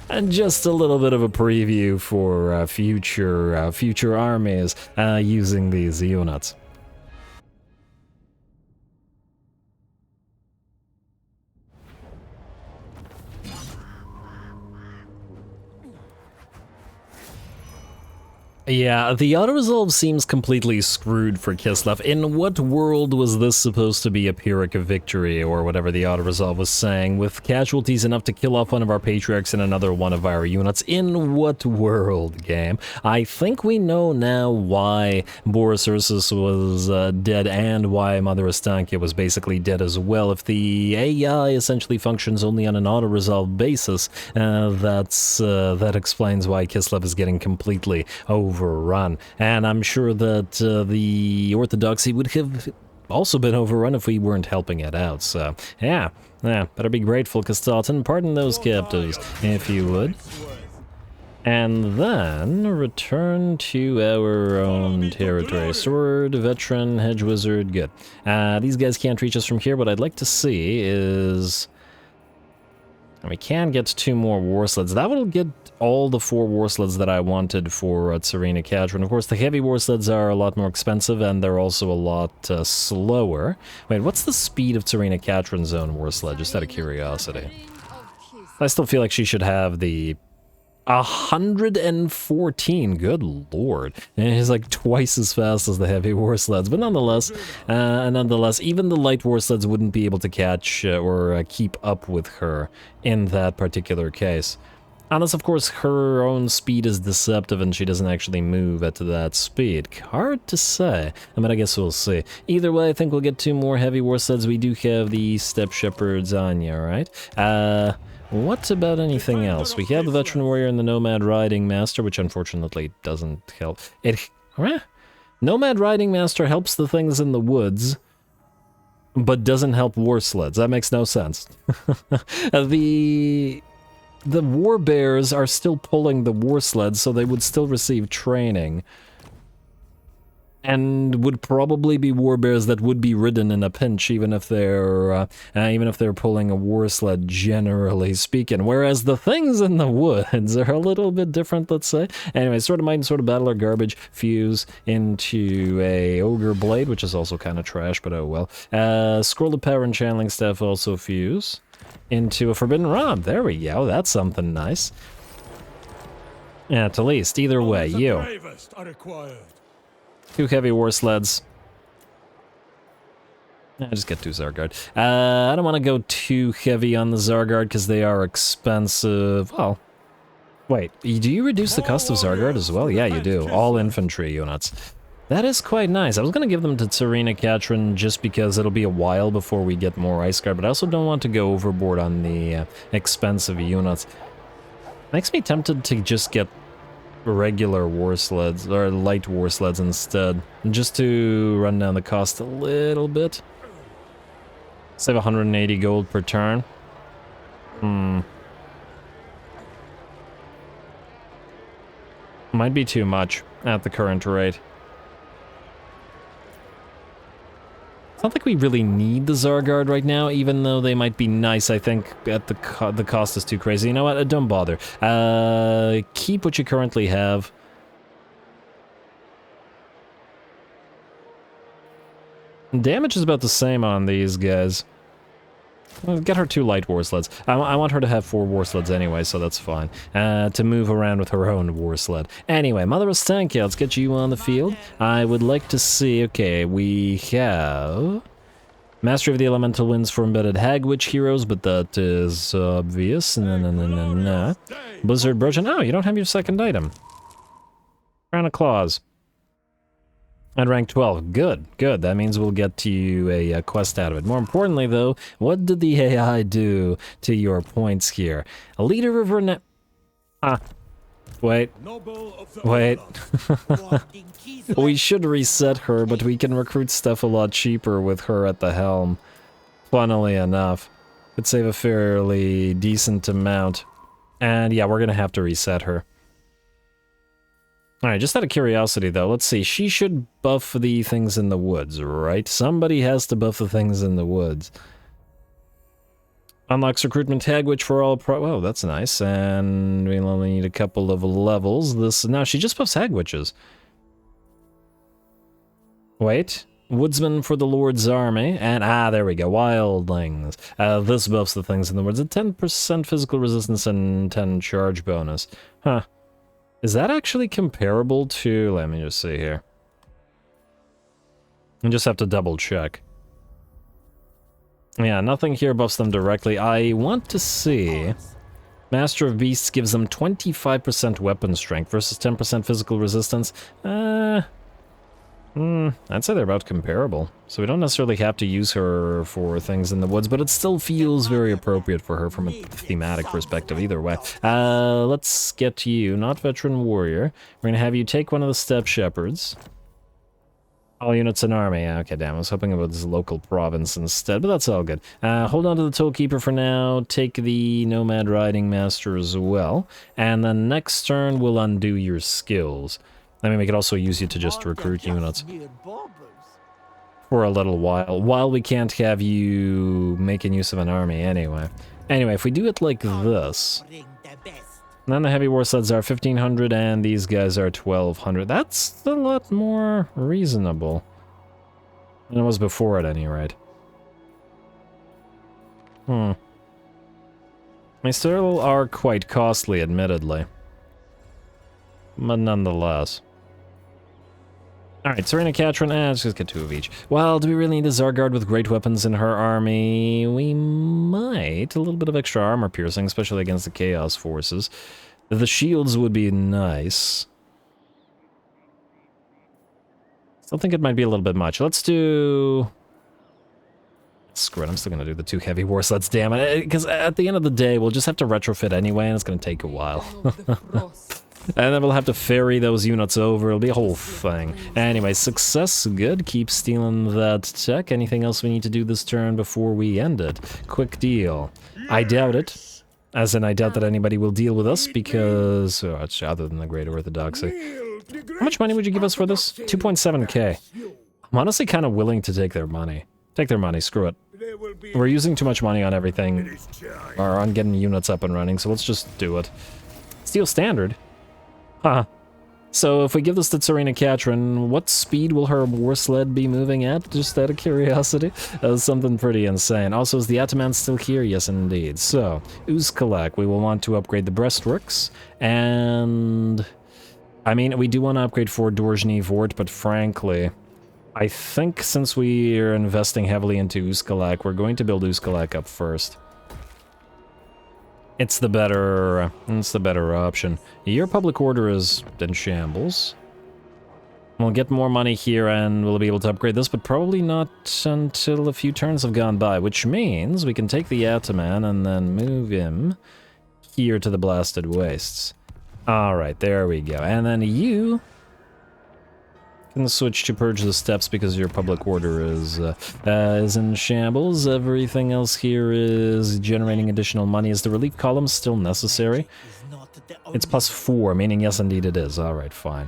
And just a little bit of a preview for future armies using these units. Yeah, the auto-resolve seems completely screwed for Kislev. In what world was this supposed to be a Pyrrhic victory, or whatever the auto-resolve was saying, with casualties enough to kill off one of our Patriarchs and another one of our units? In what world, game? I think we know now why Boris Ursus was dead, and why Mother Estankia was basically dead as well. If the AI essentially functions only on an auto-resolve basis, that explains why Kislev is getting completely overrun. And I'm sure that the Orthodoxy would have also been overrun if we weren't helping it out. So, yeah, better be grateful, Kastalton. Pardon those captives, if you would. And then return to our own territory. Sword, Veteran, Hedge Wizard, good. These guys can't reach us from here. What I'd like to see is... And we can get 2 more war sleds. That will get all the 4 war sleds that I wanted for Tsarina Katrin. Of course, the heavy war sleds are a lot more expensive, and they're also a lot slower. Wait, what's the speed of Tsarina Katrin's own war sled, just out of curiosity? I still feel like she should have the 114, good lord. And he's like twice as fast as the heavy war sleds, but nonetheless, even the light war sleds wouldn't be able to catch or keep up with her in that particular case. Unless, of course, her own speed is deceptive and she doesn't actually move at that speed. Hard to say. I mean, I guess we'll see. Either way, I think we'll get 2 more heavy war sleds. We do have the Steppe Shepherd Zanya, right? What about anything else? We have the Veteran Warrior and the Nomad Riding Master, which unfortunately doesn't help. Nomad Riding Master helps the things in the woods, but doesn't help war sleds. That makes no sense. The war bears are still pulling the war sleds, so they would still receive training. And would probably be war bears that would be ridden in a pinch, even if they're pulling a war sled, generally speaking. Whereas the things in the woods are a little bit different, let's say. Anyway, Sword of Might and Sword of Battle are garbage. Fuse into a Ogre Blade, which is also kind of trash, but oh well. Scroll of Power and Channeling Staff also fuse into a Forbidden Rod. There we go. That's something nice. At least, either way, you. 2 heavy war sleds. I just get 2 Zargard. I don't want to go too heavy on the Zargard because they are expensive. Well, wait, do you reduce the cost of Zargard as well? Yeah, you do. All infantry units. That is quite nice. I was going to give them to Tsarina Katrin just because it'll be a while before we get more Ice Guard, but I also don't want to go overboard on the expensive units. Makes me tempted to just get regular war sleds, or light war sleds instead, just to run down the cost a little bit. Save 180 gold per turn. Might be too much at the current rate. It's not like we really need the Zargard right now, even though they might be nice. I think at the cost is too crazy. You know what? Don't bother. Keep what you currently have. Damage is about the same on these guys. Well, get her 2 light war sleds. I want her to have 4 war sleds anyway, so that's fine. To move around with her own war sled. Anyway, Mother of Stankia, let's get you on the field. I would like to see, okay, we have Mastery of the Elemental Winds for embedded Hagwitch heroes, but that is obvious. Blizzard Brooch. Oh, you don't have your second item. Crown of Claws. At rank 12. Good, good. That means we'll get to you a quest out of it. More importantly, though, what did the AI do to your points here? A leader of her wait. Wait. We should reset her, but we can recruit stuff a lot cheaper with her at the helm. Funnily enough. Could save a fairly decent amount. And yeah, we're gonna have to reset her. Alright, just out of curiosity though, let's see. She should buff the things in the woods, right? Somebody has to buff the things in the woods. Unlocks recruitment Hagwitch for all oh, that's nice. And we'll only need a couple of levels. Now she just buffs Hagwitches. Wait. Woodsman for the Lord's Army. And there we go. Wildlings. This buffs the things in the woods. A 10% physical resistance and 10 charge bonus. Huh. Is that actually comparable to... Let me just see here. I just have to double check. Yeah, nothing here buffs them directly. I want to see... Master of Beasts gives them 25% weapon strength versus 10% physical resistance. I'd say they're about comparable. So we don't necessarily have to use her for things in the woods, but it still feels very appropriate for her from a thematic perspective either way. Let's get to you, not Veteran Warrior. We're gonna have you take one of the Steppe Shepherds. All units in army. Okay, damn, I was hoping about this local province instead, but that's all good. Hold on to the Tollkeeper for now. Take the Nomad Riding Master as well. And then next turn, we'll undo your skills. I mean, we could also use you to just recruit units for a little while we can't have you making use of an army anyway. Anyway, if we do it like this, then the heavy war sleds are 1,500 and these guys are 1,200. That's a lot more reasonable than it was before at any rate. They still are quite costly, admittedly. But nonetheless. Alright, Serena Catron, let's just get 2 of each. Well, do we really need a Zargard with great weapons in her army? We might. A little bit of extra armor piercing, especially against the Chaos forces. The shields would be nice. Still think it might be a little bit much. Let's do... Screw it, I'm still gonna do the 2 heavy war sleds, damn it. Because at the end of the day, we'll just have to retrofit anyway, and it's gonna take a while. And then we'll have to ferry those units over. It'll be a whole thing. Anyway, success, good. Keep stealing that tech. Anything else we need to do this turn before we end it? Quick deal. I doubt it. As in, I doubt that anybody will deal with us because... Oh, it's other than the Great Orthodoxy. How much money would you give us for this? 2.7k. I'm honestly kind of willing to take their money. Take their money, screw it. We're using too much money on everything. Or on getting units up and running, so let's just do it. Steel Standard? So if we give this to Serena Catron, what speed will her war sled be moving at? Just out of curiosity. Something pretty insane. Also, is the Ataman still here? Yes, indeed. So, Uzkalak, we will want to upgrade the breastworks. And... I mean, we do want to upgrade for Dorjny Vort, but frankly... I think since we are investing heavily into Uzkalak, we're going to build Uzkalak up first. It's the better option. Your public order is in shambles. We'll get more money here and we'll be able to upgrade this, but probably not until a few turns have gone by, which means we can take the Ataman and then move him here to the Blasted Wastes. Alright, there we go. And then you can switch to Purge the Steppes because your public order is in shambles. Everything else here is generating additional money. Is the relief column still necessary? It's +4, meaning yes, indeed it is. Alright, fine.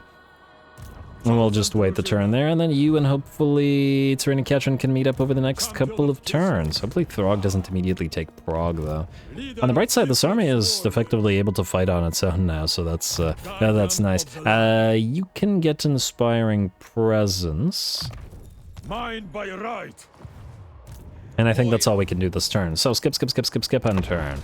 And we'll just wait the turn there, and then you and hopefully Serena Catron can meet up over the next couple of turns. Hopefully Throg doesn't immediately take Prague, though. On the bright side, this army is effectively able to fight on its own now, so that's nice. You can get Inspiring Presence. Mine by right. And I think that's all we can do this turn. So skip, and turn.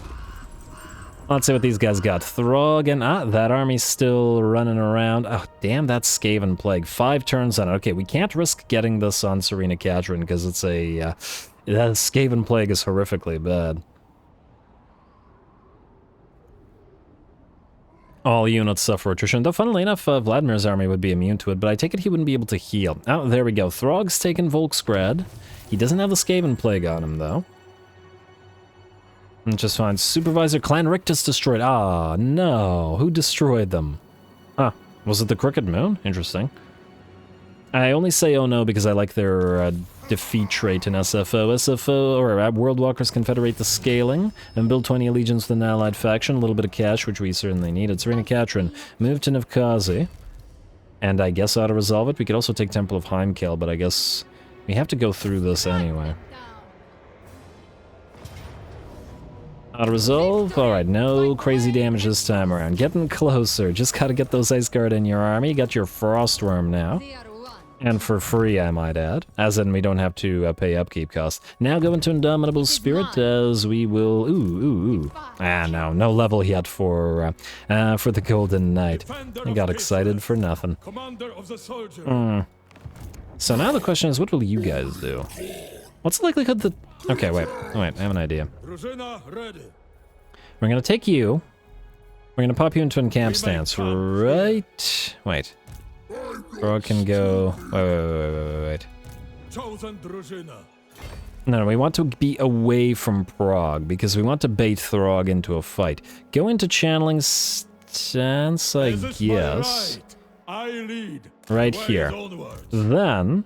Let's see what these guys got. Throg and... that army's still running around. Oh, damn, that's Skaven Plague. 5 turns on it. Okay, we can't risk getting this on Serena Catrin because it's a... that Skaven Plague is horrifically bad. All units suffer attrition, though funnily enough, Vladimir's army would be immune to it, but I take it he wouldn't be able to heal. Oh, there we go. Throg's taken Volksgrad. He doesn't have the Skaven Plague on him, though. Which is fine. Supervisor Clan Rictus destroyed. Ah, no. Who destroyed them? Huh. Was it the Crooked Moon? Interesting. I only say oh no because I like their defeat trait in SFO. SFO, or World Walkers Confederate the scaling and build 20 allegiance with an allied faction. A little bit of cash, which we certainly needed. Serena Catrin, move to Nivkazi. And I guess I ought to resolve it. We could also take Temple of Heimkel, but I guess we have to go through this anyway. Auto resolve? Alright, no crazy damage this time around. Getting closer. Just gotta get those Ice Guard in your army. You got your Frostworm now. And for free, I might add. As in, we don't have to pay upkeep costs. Now go into Indomitable Spirit, as we will... Ooh. Ah, no level yet for the Golden Knight. I got excited for nothing. So now the question is, what will you guys do? What's the likelihood that... Okay, wait, I have an idea. We're gonna take you. We're gonna pop you into a camp stance, right? Wait. Throg can go... Wait. No, we want to be away from Prague, because we want to bait Throg into a fight. Go into channeling stance, I guess. Right here. Then...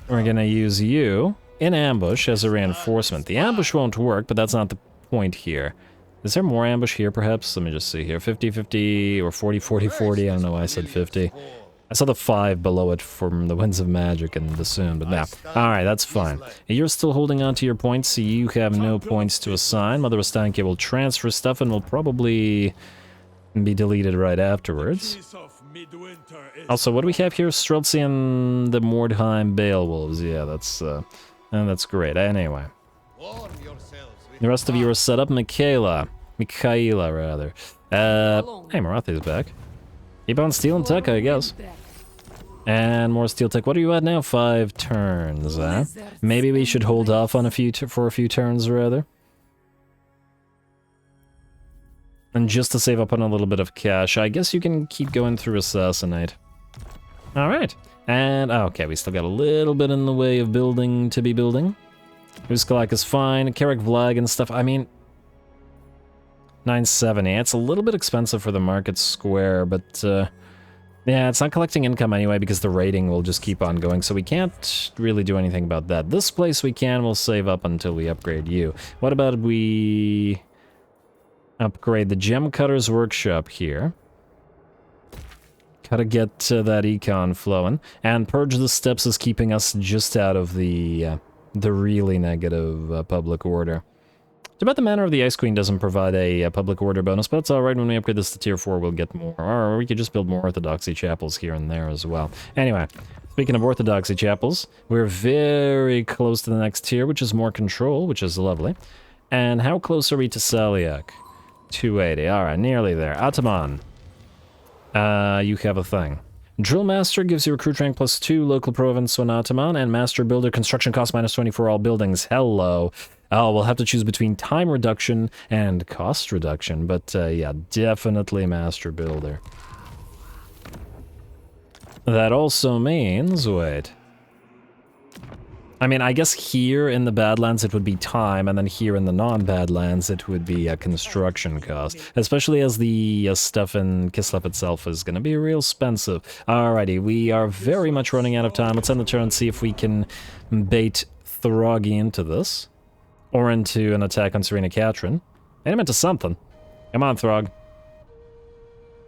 we're gonna use you in ambush as a reinforcement. The ambush won't work, but that's not the point here. Is there more ambush here, perhaps? Let me just see here. 50-50 or 40-40-40. I don't know why I said 50. I saw the 5 below it from the Winds of Magic and assumed, but nah. Alright, that's fine. You're still holding on to your points, so you have no points to assign. Mother Ostankia will transfer stuff and will probably be deleted right afterwards. Also, what do we have here? Streltsy and the Mordheim Beowulfs. Yeah, that's great. Anyway. The rest of you are set up. Michaela, rather. Hey, Marathi's back. Keep on Steel and Tech, I guess. And more Steel Tech. What are you at now? 5 turns, huh? Maybe we should hold off on for a few turns, rather. And just to save up on a little bit of cash, I guess you can keep going through Assassinate. Alright. And, okay, we still got a little bit in the way of building to be building. Uskalak is fine. Carrick Vlag and stuff, I mean... 970. It's a little bit expensive for the market square, but, yeah, it's not collecting income anyway because the rating will just keep on going, so we can't really do anything about that. This place we can, we'll save up until we upgrade you. What about we... upgrade the Gem Cutter's Workshop here. Gotta get that econ flowing. And Purge the Steps is keeping us just out of the really negative public order. Too bad the Manor of the Ice Queen doesn't provide a public order bonus, but it's alright. When we upgrade this to tier 4, we'll get more. Or we could just build more Orthodoxy chapels here and there as well. Anyway, speaking of Orthodoxy chapels, we're very close to the next tier, which is more control, which is lovely. And how close are we to Saliak? 280. Alright, nearly there. Ataman. You have a thing. Drill Master gives you recruit rank +2, local province on Ataman, and Master Builder construction cost -20 for all buildings. Hello. Oh, we'll have to choose between time reduction and cost reduction, but yeah, definitely Master Builder. That also means, wait. I mean, I guess here in the Badlands it would be time, and then here in the non-Badlands it would be a construction cost. Especially as the stuff in Kislev itself is going to be real expensive. Alrighty, we are very much running out of time. Let's end the turn and see if we can bait Throggy into this. Or into an attack on Serena Catrin. Bait him into something. Come on, Throg.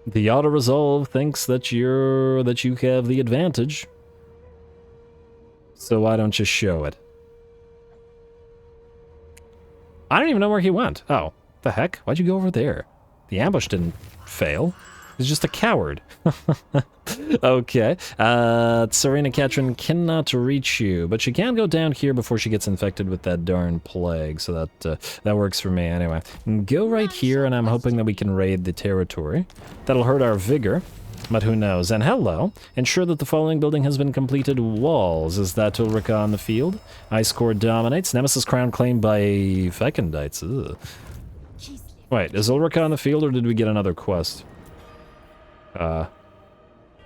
The auto-resolve thinks that you have the advantage. So why don't you show it? I don't even know where he went. Oh, the heck? Why'd you go over there? The ambush didn't fail. He's just a coward. Okay. Serena Katrin cannot reach you, but she can go down here before she gets infected with that darn plague, so that works for me anyway. Go right here, and I'm hoping that we can raid the territory. That'll hurt our vigor, but who knows. And hello. Ensure that the following building has been completed. Walls. Is that Ulrika on the field? Ice Core dominates. Nemesis crown claimed by Fekendites. Ugh. Wait, is Ulrika on the field, or did we get another quest?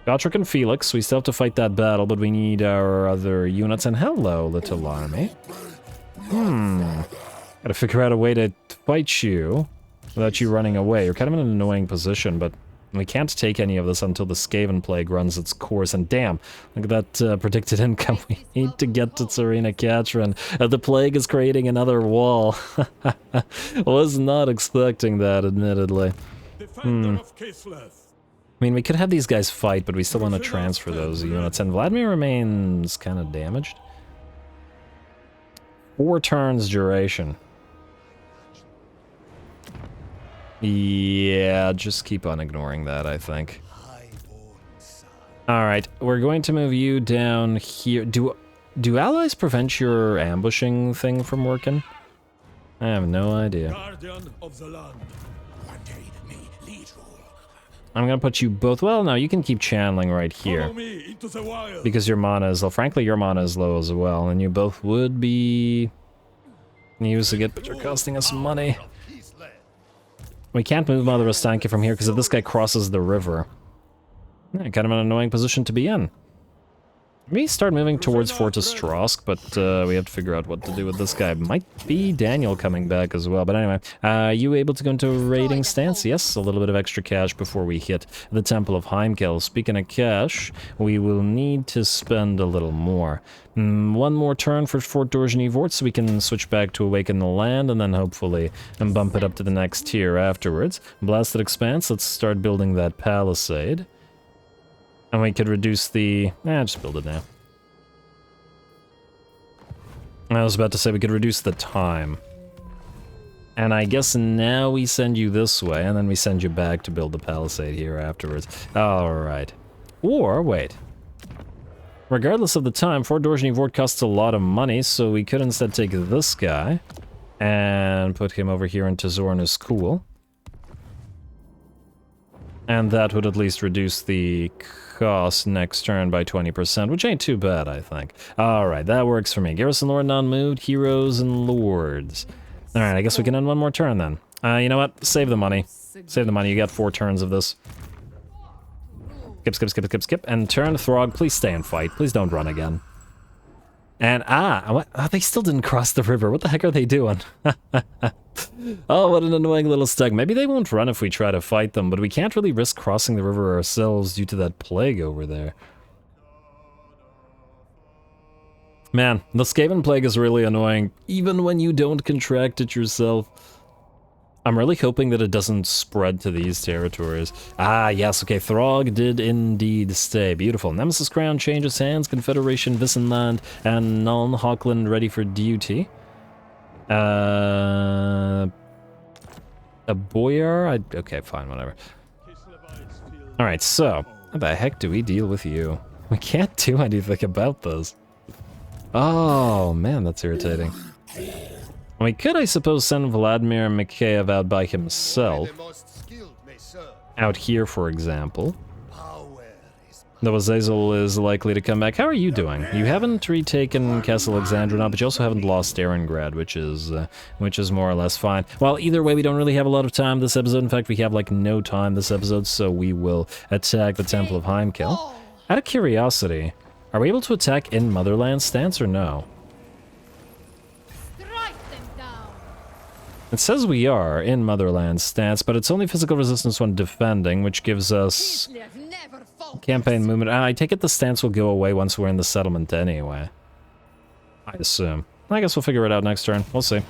Gotrek and Felix, we still have to fight that battle, but we need our other units. And hello, little army. Gotta figure out a way to fight you without you running away. You're kind of in an annoying position, but we can't take any of this until the Skaven Plague runs its course. And damn, look at that predicted income. We need to get to Serena Katrin. The Plague is creating another wall. Was not expecting that, admittedly. Defender of Kislev. I mean, we could have these guys fight, but we still want to transfer those units. And Vladimir remains kind of damaged. 4 turns duration. Yeah, just keep on ignoring that, I think. Alright, we're going to move you down here. Do allies prevent your ambushing thing from working? I have no idea. Guardian of the land. I'm gonna put you both. Well, no, you can keep channeling right here. Follow me into the wild. Because your mana is low. Frankly, your mana is low as well, and you both would be using it, but you're costing us money. We can't move Mother Ostanka from here because if this guy crosses the river, kind of an annoying position to be in. We start moving towards Fortress Strosk, but we have to figure out what to do with this guy. Might be Daniel coming back as well, but anyway. You able to go into a raiding stance? Yes, a little bit of extra cash before we hit the Temple of Heimkel. Speaking of cash, we will need to spend a little more. One more turn for Fort Dorjny Vort so we can switch back to Awaken the Land, and then hopefully bump it up to the next tier afterwards. Blasted Expanse, let's start building that palisade. And we could reduce the... just build it now. I was about to say we could reduce the time. And I guess now we send you this way, and then we send you back to build the palisade here afterwards. Alright. Or, wait. Regardless of the time, Fort Dorjny Vort costs a lot of money, so we could instead take this guy and put him over here into Zornus Cool. And that would at least reduce the cost next turn by 20%, which ain't too bad, I think. Alright, that works for me. Garrison Lord non-moved, heroes and lords. Alright, I guess we can end one more turn then. You know what? Save the money. Save the money, you got 4 turns of this. Skip. And turn Throg, please stay and fight. Please don't run again. And, they still didn't cross the river. What the heck are they doing? Oh, what an annoying little stug. Maybe they won't run if we try to fight them, but we can't really risk crossing the river ourselves due to that plague over there. Man, the Skaven plague is really annoying, even when you don't contract it yourself. I'm really hoping that it doesn't spread to these territories. Yes, okay, Throg did indeed stay. Beautiful. Nemesis Crown changes hands, Confederation, Vissenland, and Nuln Hawkland ready for duty. A Boyar? Okay, fine, whatever. Alright, so, how the heck do we deal with you? We can't do anything about this. Oh, man, that's irritating. We could, I suppose, send Vladimir Mikheyev out by himself. Out here, for example. Though Azazel is likely to come back. How are you doing? You haven't retaken Castle Alexandrina, but you also haven't lost Stalingrad, which is more or less fine. Well, either way, we don't really have a lot of time this episode. In fact, we have like no time this episode, so we will attack the Temple of Heimkel. Out of curiosity, are we able to attack in Motherland stance or no? It says we are in Motherland stance, but it's only physical resistance when defending, which gives us campaign movement. I take it the stance will go away once we're in the settlement anyway. I assume. I guess we'll figure it out next turn. We'll see.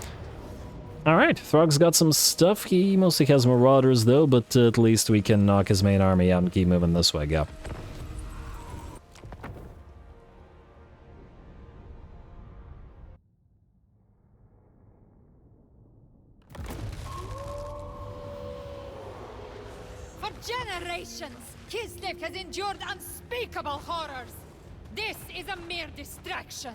Alright, Throg's got some stuff. He mostly has marauders though, but at least we can knock his main army out and keep moving this way. Go. For generations, Kislev has endured unspeakable horrors. This is a mere distraction.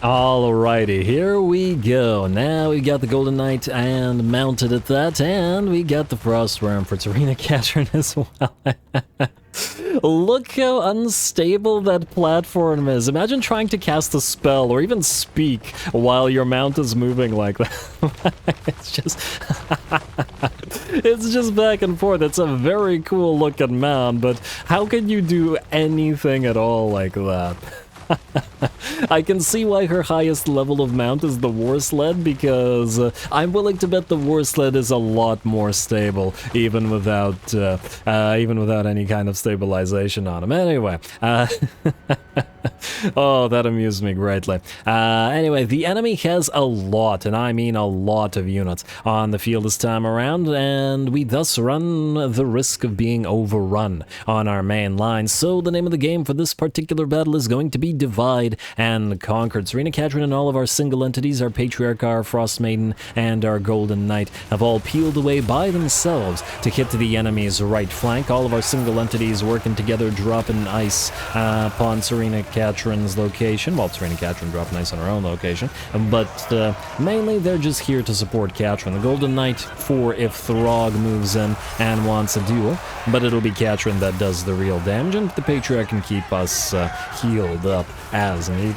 Alrighty, here we go. Now we got the Golden Knight and mounted at that, and we got the Frostworm for Tsarina Catrin as well. Look how unstable that platform is. Imagine trying to cast a spell or even speak while your mount is moving like that. It's just... it's just back and forth. It's a very cool looking mount, but how can you do anything at all like that? I can see why her highest level of mount is the War Sled, because I'm willing to bet the War Sled is a lot more stable, even without any kind of stabilization on him. Anyway, oh, that amused me greatly. Anyway, the enemy has a lot, and I mean a lot of units on the field this time around, and we thus run the risk of being overrun on our main line. So the name of the game for this particular battle is going to be Divide and Conquer. Tsarina Catrin and all of our single entities, our Patriarch, our Frost Maiden, and our Golden Knight, have all peeled away by themselves to hit the enemy's right flank. All of our single entities working together, dropping ice upon Tsarina Catrin's location. Well, Tsarina Catrin dropping ice on her own location, but mainly they're just here to support Catrin. The Golden Knight for if Throg moves in and wants a duel, but it'll be Catrin that does the real damage, and the Patriarch can keep us healed up as needed.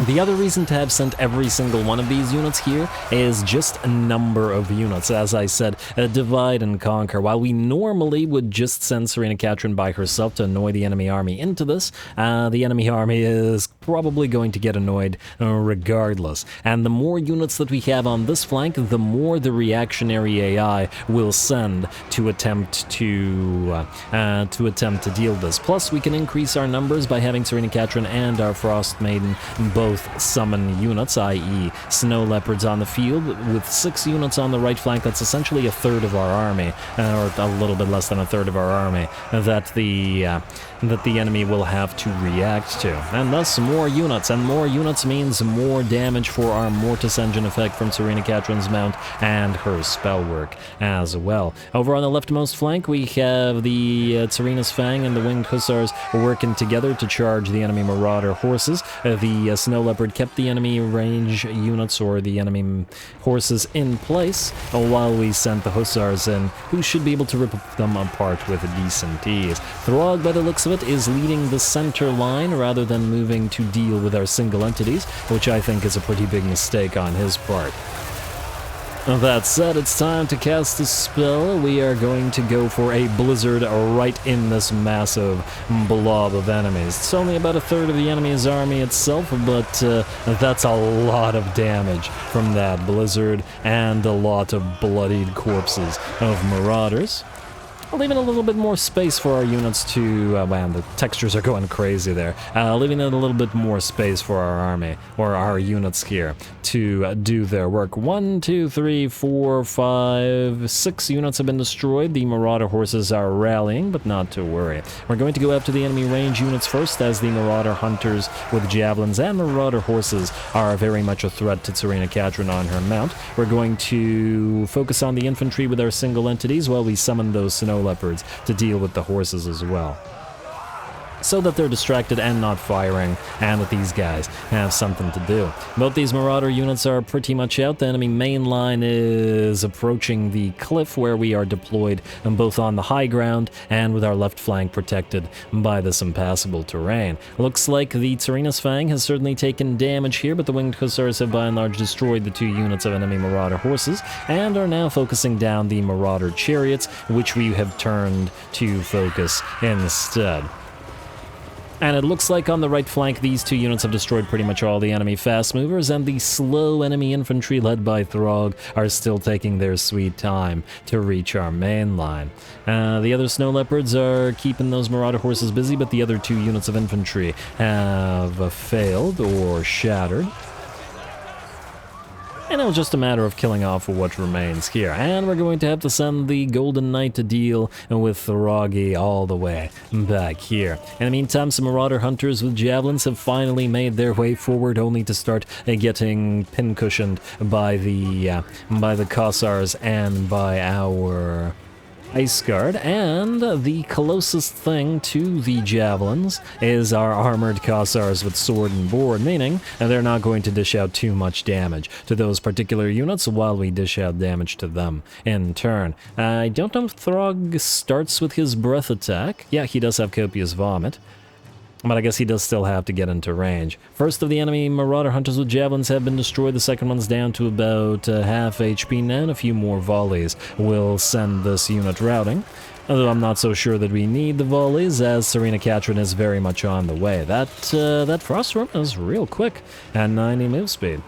The other reason to have sent every single one of these units here is just a number of units. As I said, Divide and Conquer. While we normally would just send Tsarina Catrin by herself to annoy the enemy army into this, the enemy army is probably going to get annoyed regardless. And the more units that we have on this flank, the more the reactionary AI will send to attempt to deal this. Plus, we can increase our numbers by having Tsarina Catrin and our Frost Maiden both summon units, i.e. Snow Leopards on the field. With 6 units on the right flank, that's essentially a third of our army, or a little bit less than a third of our army, that the enemy will have to react to. And thus, more units, and more units means more damage for our Mortis Engine effect from Tsarina Catrin's mount and her spell work as well. Over on the leftmost flank, we have the Tsarina's Fang and the Winged Hussars working together to charge the enemy Marauder horses. The Snow Leopard kept the enemy range units, or the enemy horses, in place, while we sent the Hussars in, who should be able to rip them apart with decent ease. Throg, by the looks of it, is leading the center line rather than moving to deal with our single entities, which I think is a pretty big mistake on his part. That said, it's time to cast a spell. We are going to go for a blizzard right in this massive blob of enemies. It's only about a third of the enemy's army itself, but that's a lot of damage from that blizzard and a lot of bloodied corpses of marauders. Leaving a little bit more space for our units to... man, the textures are going crazy there. Leaving a little bit more space for our army, or our units here, to do their work. 1, 2, 3, 4, 5, 6 units have been destroyed. The Marauder horses are rallying, but not to worry. We're going to go after the enemy range units first, as the Marauder hunters with javelins and Marauder horses are very much a threat to Tsarina Catrin on her mount. We're going to focus on the infantry with our single entities while we summon those Snow Leopards to deal with the horses as well, so that they're distracted and not firing, and that these guys have something to do. Both these Marauder units are pretty much out. The enemy main line is approaching the cliff where we are deployed, both on the high ground and with our left flank protected by this impassable terrain. Looks like the Tsarina's Fang has certainly taken damage here, but the Winged Hussars have by and large destroyed the 2 units of enemy Marauder horses, and are now focusing down the Marauder chariots, which we have turned to focus instead. And it looks like on the right flank, these 2 units have destroyed pretty much all the enemy fast movers, and the slow enemy infantry led by Throg are still taking their sweet time to reach our main line. The other Snow Leopards are keeping those Marauder horses busy, but the other 2 units of infantry have failed or shattered. And now just a matter of killing off what remains here. And we're going to have to send the Golden Knight to deal with Throggy all the way back here. In the meantime, some Marauder Hunters with Javelins have finally made their way forward, only to start getting pin-cushioned by the Kossars and by our Ice Guard, and the closest thing to the Javelins is our armored Kossars with sword and board, meaning they're not going to dish out too much damage to those particular units while we dish out damage to them in turn. I don't know if Throg starts with his breath attack. Yeah, he does have Copious Vomit, but I guess he does still have to get into range. First of the enemy Marauder Hunters with Javelins have been destroyed. The second one's down to about half HP now, and a few more volleys will send this unit routing. Although I'm not so sure that we need the volleys, as Serena Catron is very much on the way. That Frost Worm is real quick at 90 move speed.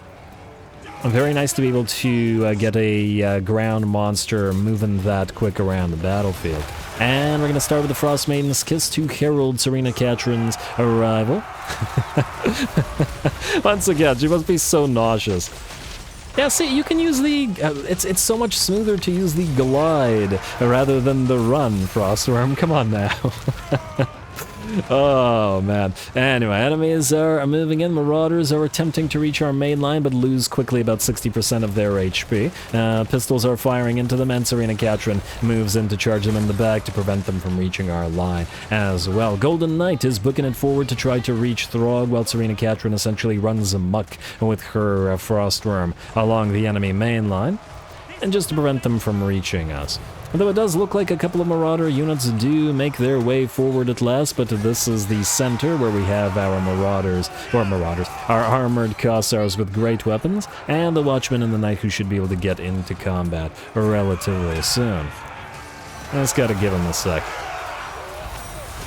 Very nice to be able to get a ground monster moving that quick around the battlefield. And we're going to start with the Frost Maiden's Kiss to herald Serena Catron's arrival. Once again, she must be so nauseous. Yeah, see, you can use the... it's so much smoother to use the glide rather than the run, Frostworm. Come on now. Oh, man. Anyway, enemies are moving in. Marauders are attempting to reach our main line, but lose quickly about 60% of their HP. Pistols are firing into them, and Serena Catron moves in to charge them in the back to prevent them from reaching our line as well. Golden Knight is booking it forward to try to reach Throg, while Serena Catron essentially runs amok with her Frostworm along the enemy main line, and just to prevent them from reaching us. Although it does look like a couple of Marauder units do make their way forward at last, but this is the center where we have our our armored Kossars with great weapons, and the Watchman and the Knight who should be able to get into combat relatively soon. I just gotta give him a sec.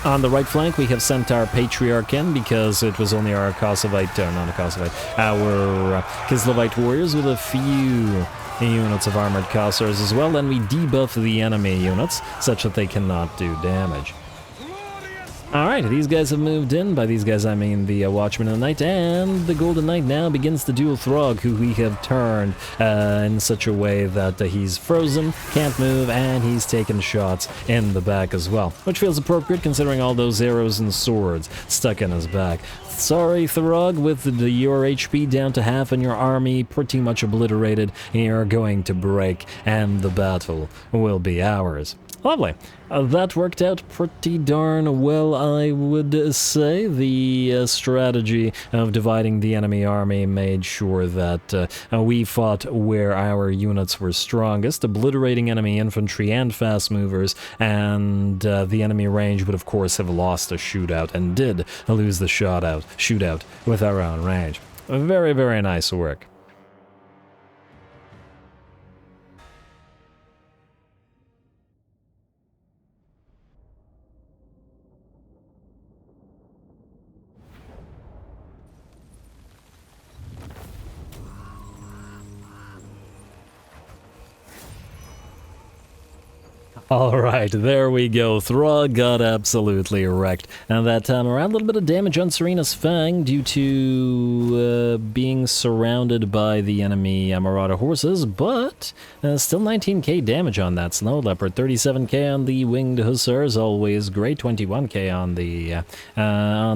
On the right flank, we have sent our Patriarch in because it was only our Kossovite, not a Kossovite, our Kislevite warriors with a few units of armored Kossars as well. Then we debuff the enemy units such that they cannot do damage. Alright, these guys have moved in. By these guys I mean the Watchman and the Knight, and the Golden Knight now begins to duel Throg, who we have turned in such a way that he's frozen, can't move, and he's taken shots in the back as well, which feels appropriate considering all those arrows and swords stuck in his back. Sorry, Throg, with your HP down to half and your army pretty much obliterated, you're going to break, and the battle will be ours. Lovely. That worked out pretty darn well, I would say. The strategy of dividing the enemy army made sure that we fought where our units were strongest, obliterating enemy infantry and fast movers, and the enemy range would of course have lost a shootout, and did lose the shootout with our own range. Very, very nice work. Alright, there we go. Throg got absolutely wrecked. And that time around, a little bit of damage on Serena's Fang due to being surrounded by the enemy Marauder horses, but still 19k damage on that Snow Leopard, 37k on the Winged Hussars, always great, 21k on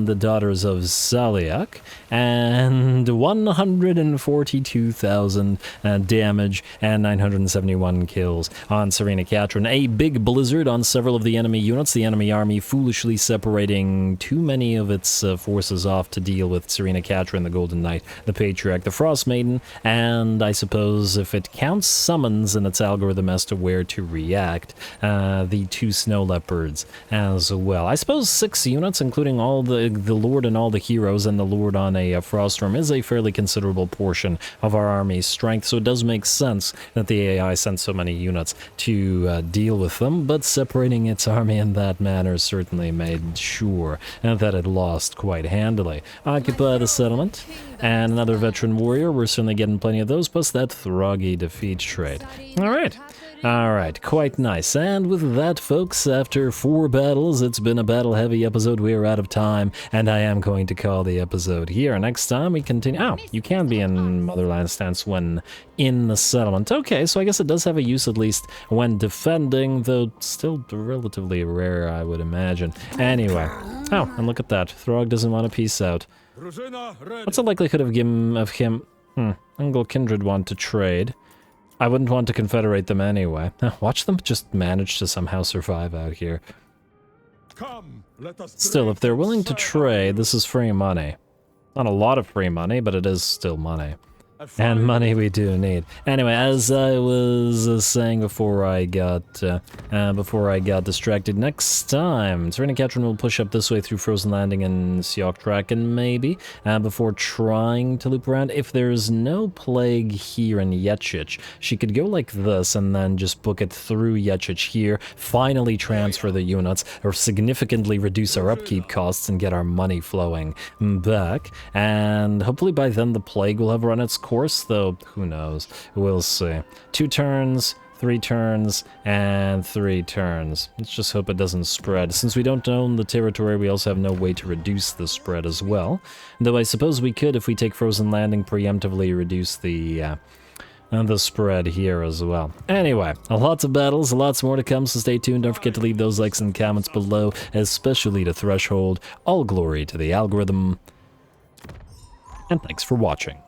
the Daughters of Zaliak, and 142,000 damage and 971 kills on Serena Catron. A big blizzard on several of the enemy units, the enemy army foolishly separating too many of its forces off to deal with Serena Catron, the Golden Knight, the Patriarch, the Frost Maiden, and I suppose if it counts summons in its algorithm as to where to react, the two Snow Leopards as well. I suppose 6 units, including all the Lord and all the heroes, and the Lord on a Frostworm is a fairly considerable portion of our army's strength, so it does make sense that the AI sent so many units to deal with them, but separating its army in that manner certainly made sure that it lost quite handily. Occupy the settlement, and another veteran warrior, we're certainly getting plenty of those, plus that Throggy defeat trade. Alright, quite nice. And with that, folks, after 4 battles, it's been a battle-heavy episode. We are out of time, and I am going to call the episode here. Next time, we continue... Oh, you can be in Motherland stance when in the settlement. Okay, so I guess it does have a use, at least, when defending, though still relatively rare, I would imagine. Anyway. Oh, and look at that. Throg doesn't want to peace out. What's the likelihood of him... Ungol Kindred want to trade? I wouldn't want to confederate them anyway. Watch them just manage to somehow survive out here. Still, if they're willing to trade, this is free money. Not a lot of free money, but it is still money. And money we do need. Anyway, as I was saying before I got distracted, next time Serena Catron will push up this way through Frozen Landing and Sioktraken, maybe, before trying to loop around. If there's no plague here in Yechich, she could go like this and then just book it through Yechich here, finally transfer the units, or significantly reduce our upkeep costs and get our money flowing back. And hopefully by then the plague will have run its course, though who knows, we'll see. 2 turns, 3 turns, and 3 turns. Let's just hope it doesn't spread. Since we don't own the territory, we also have no way to reduce the spread as well. Though I suppose we could, if we take Frozen Landing, preemptively reduce the spread here as well. Anyway, lots of battles, lots more to come, so stay tuned. Don't forget to leave those likes and comments below, especially to Threshold. All glory to the algorithm. And thanks for watching.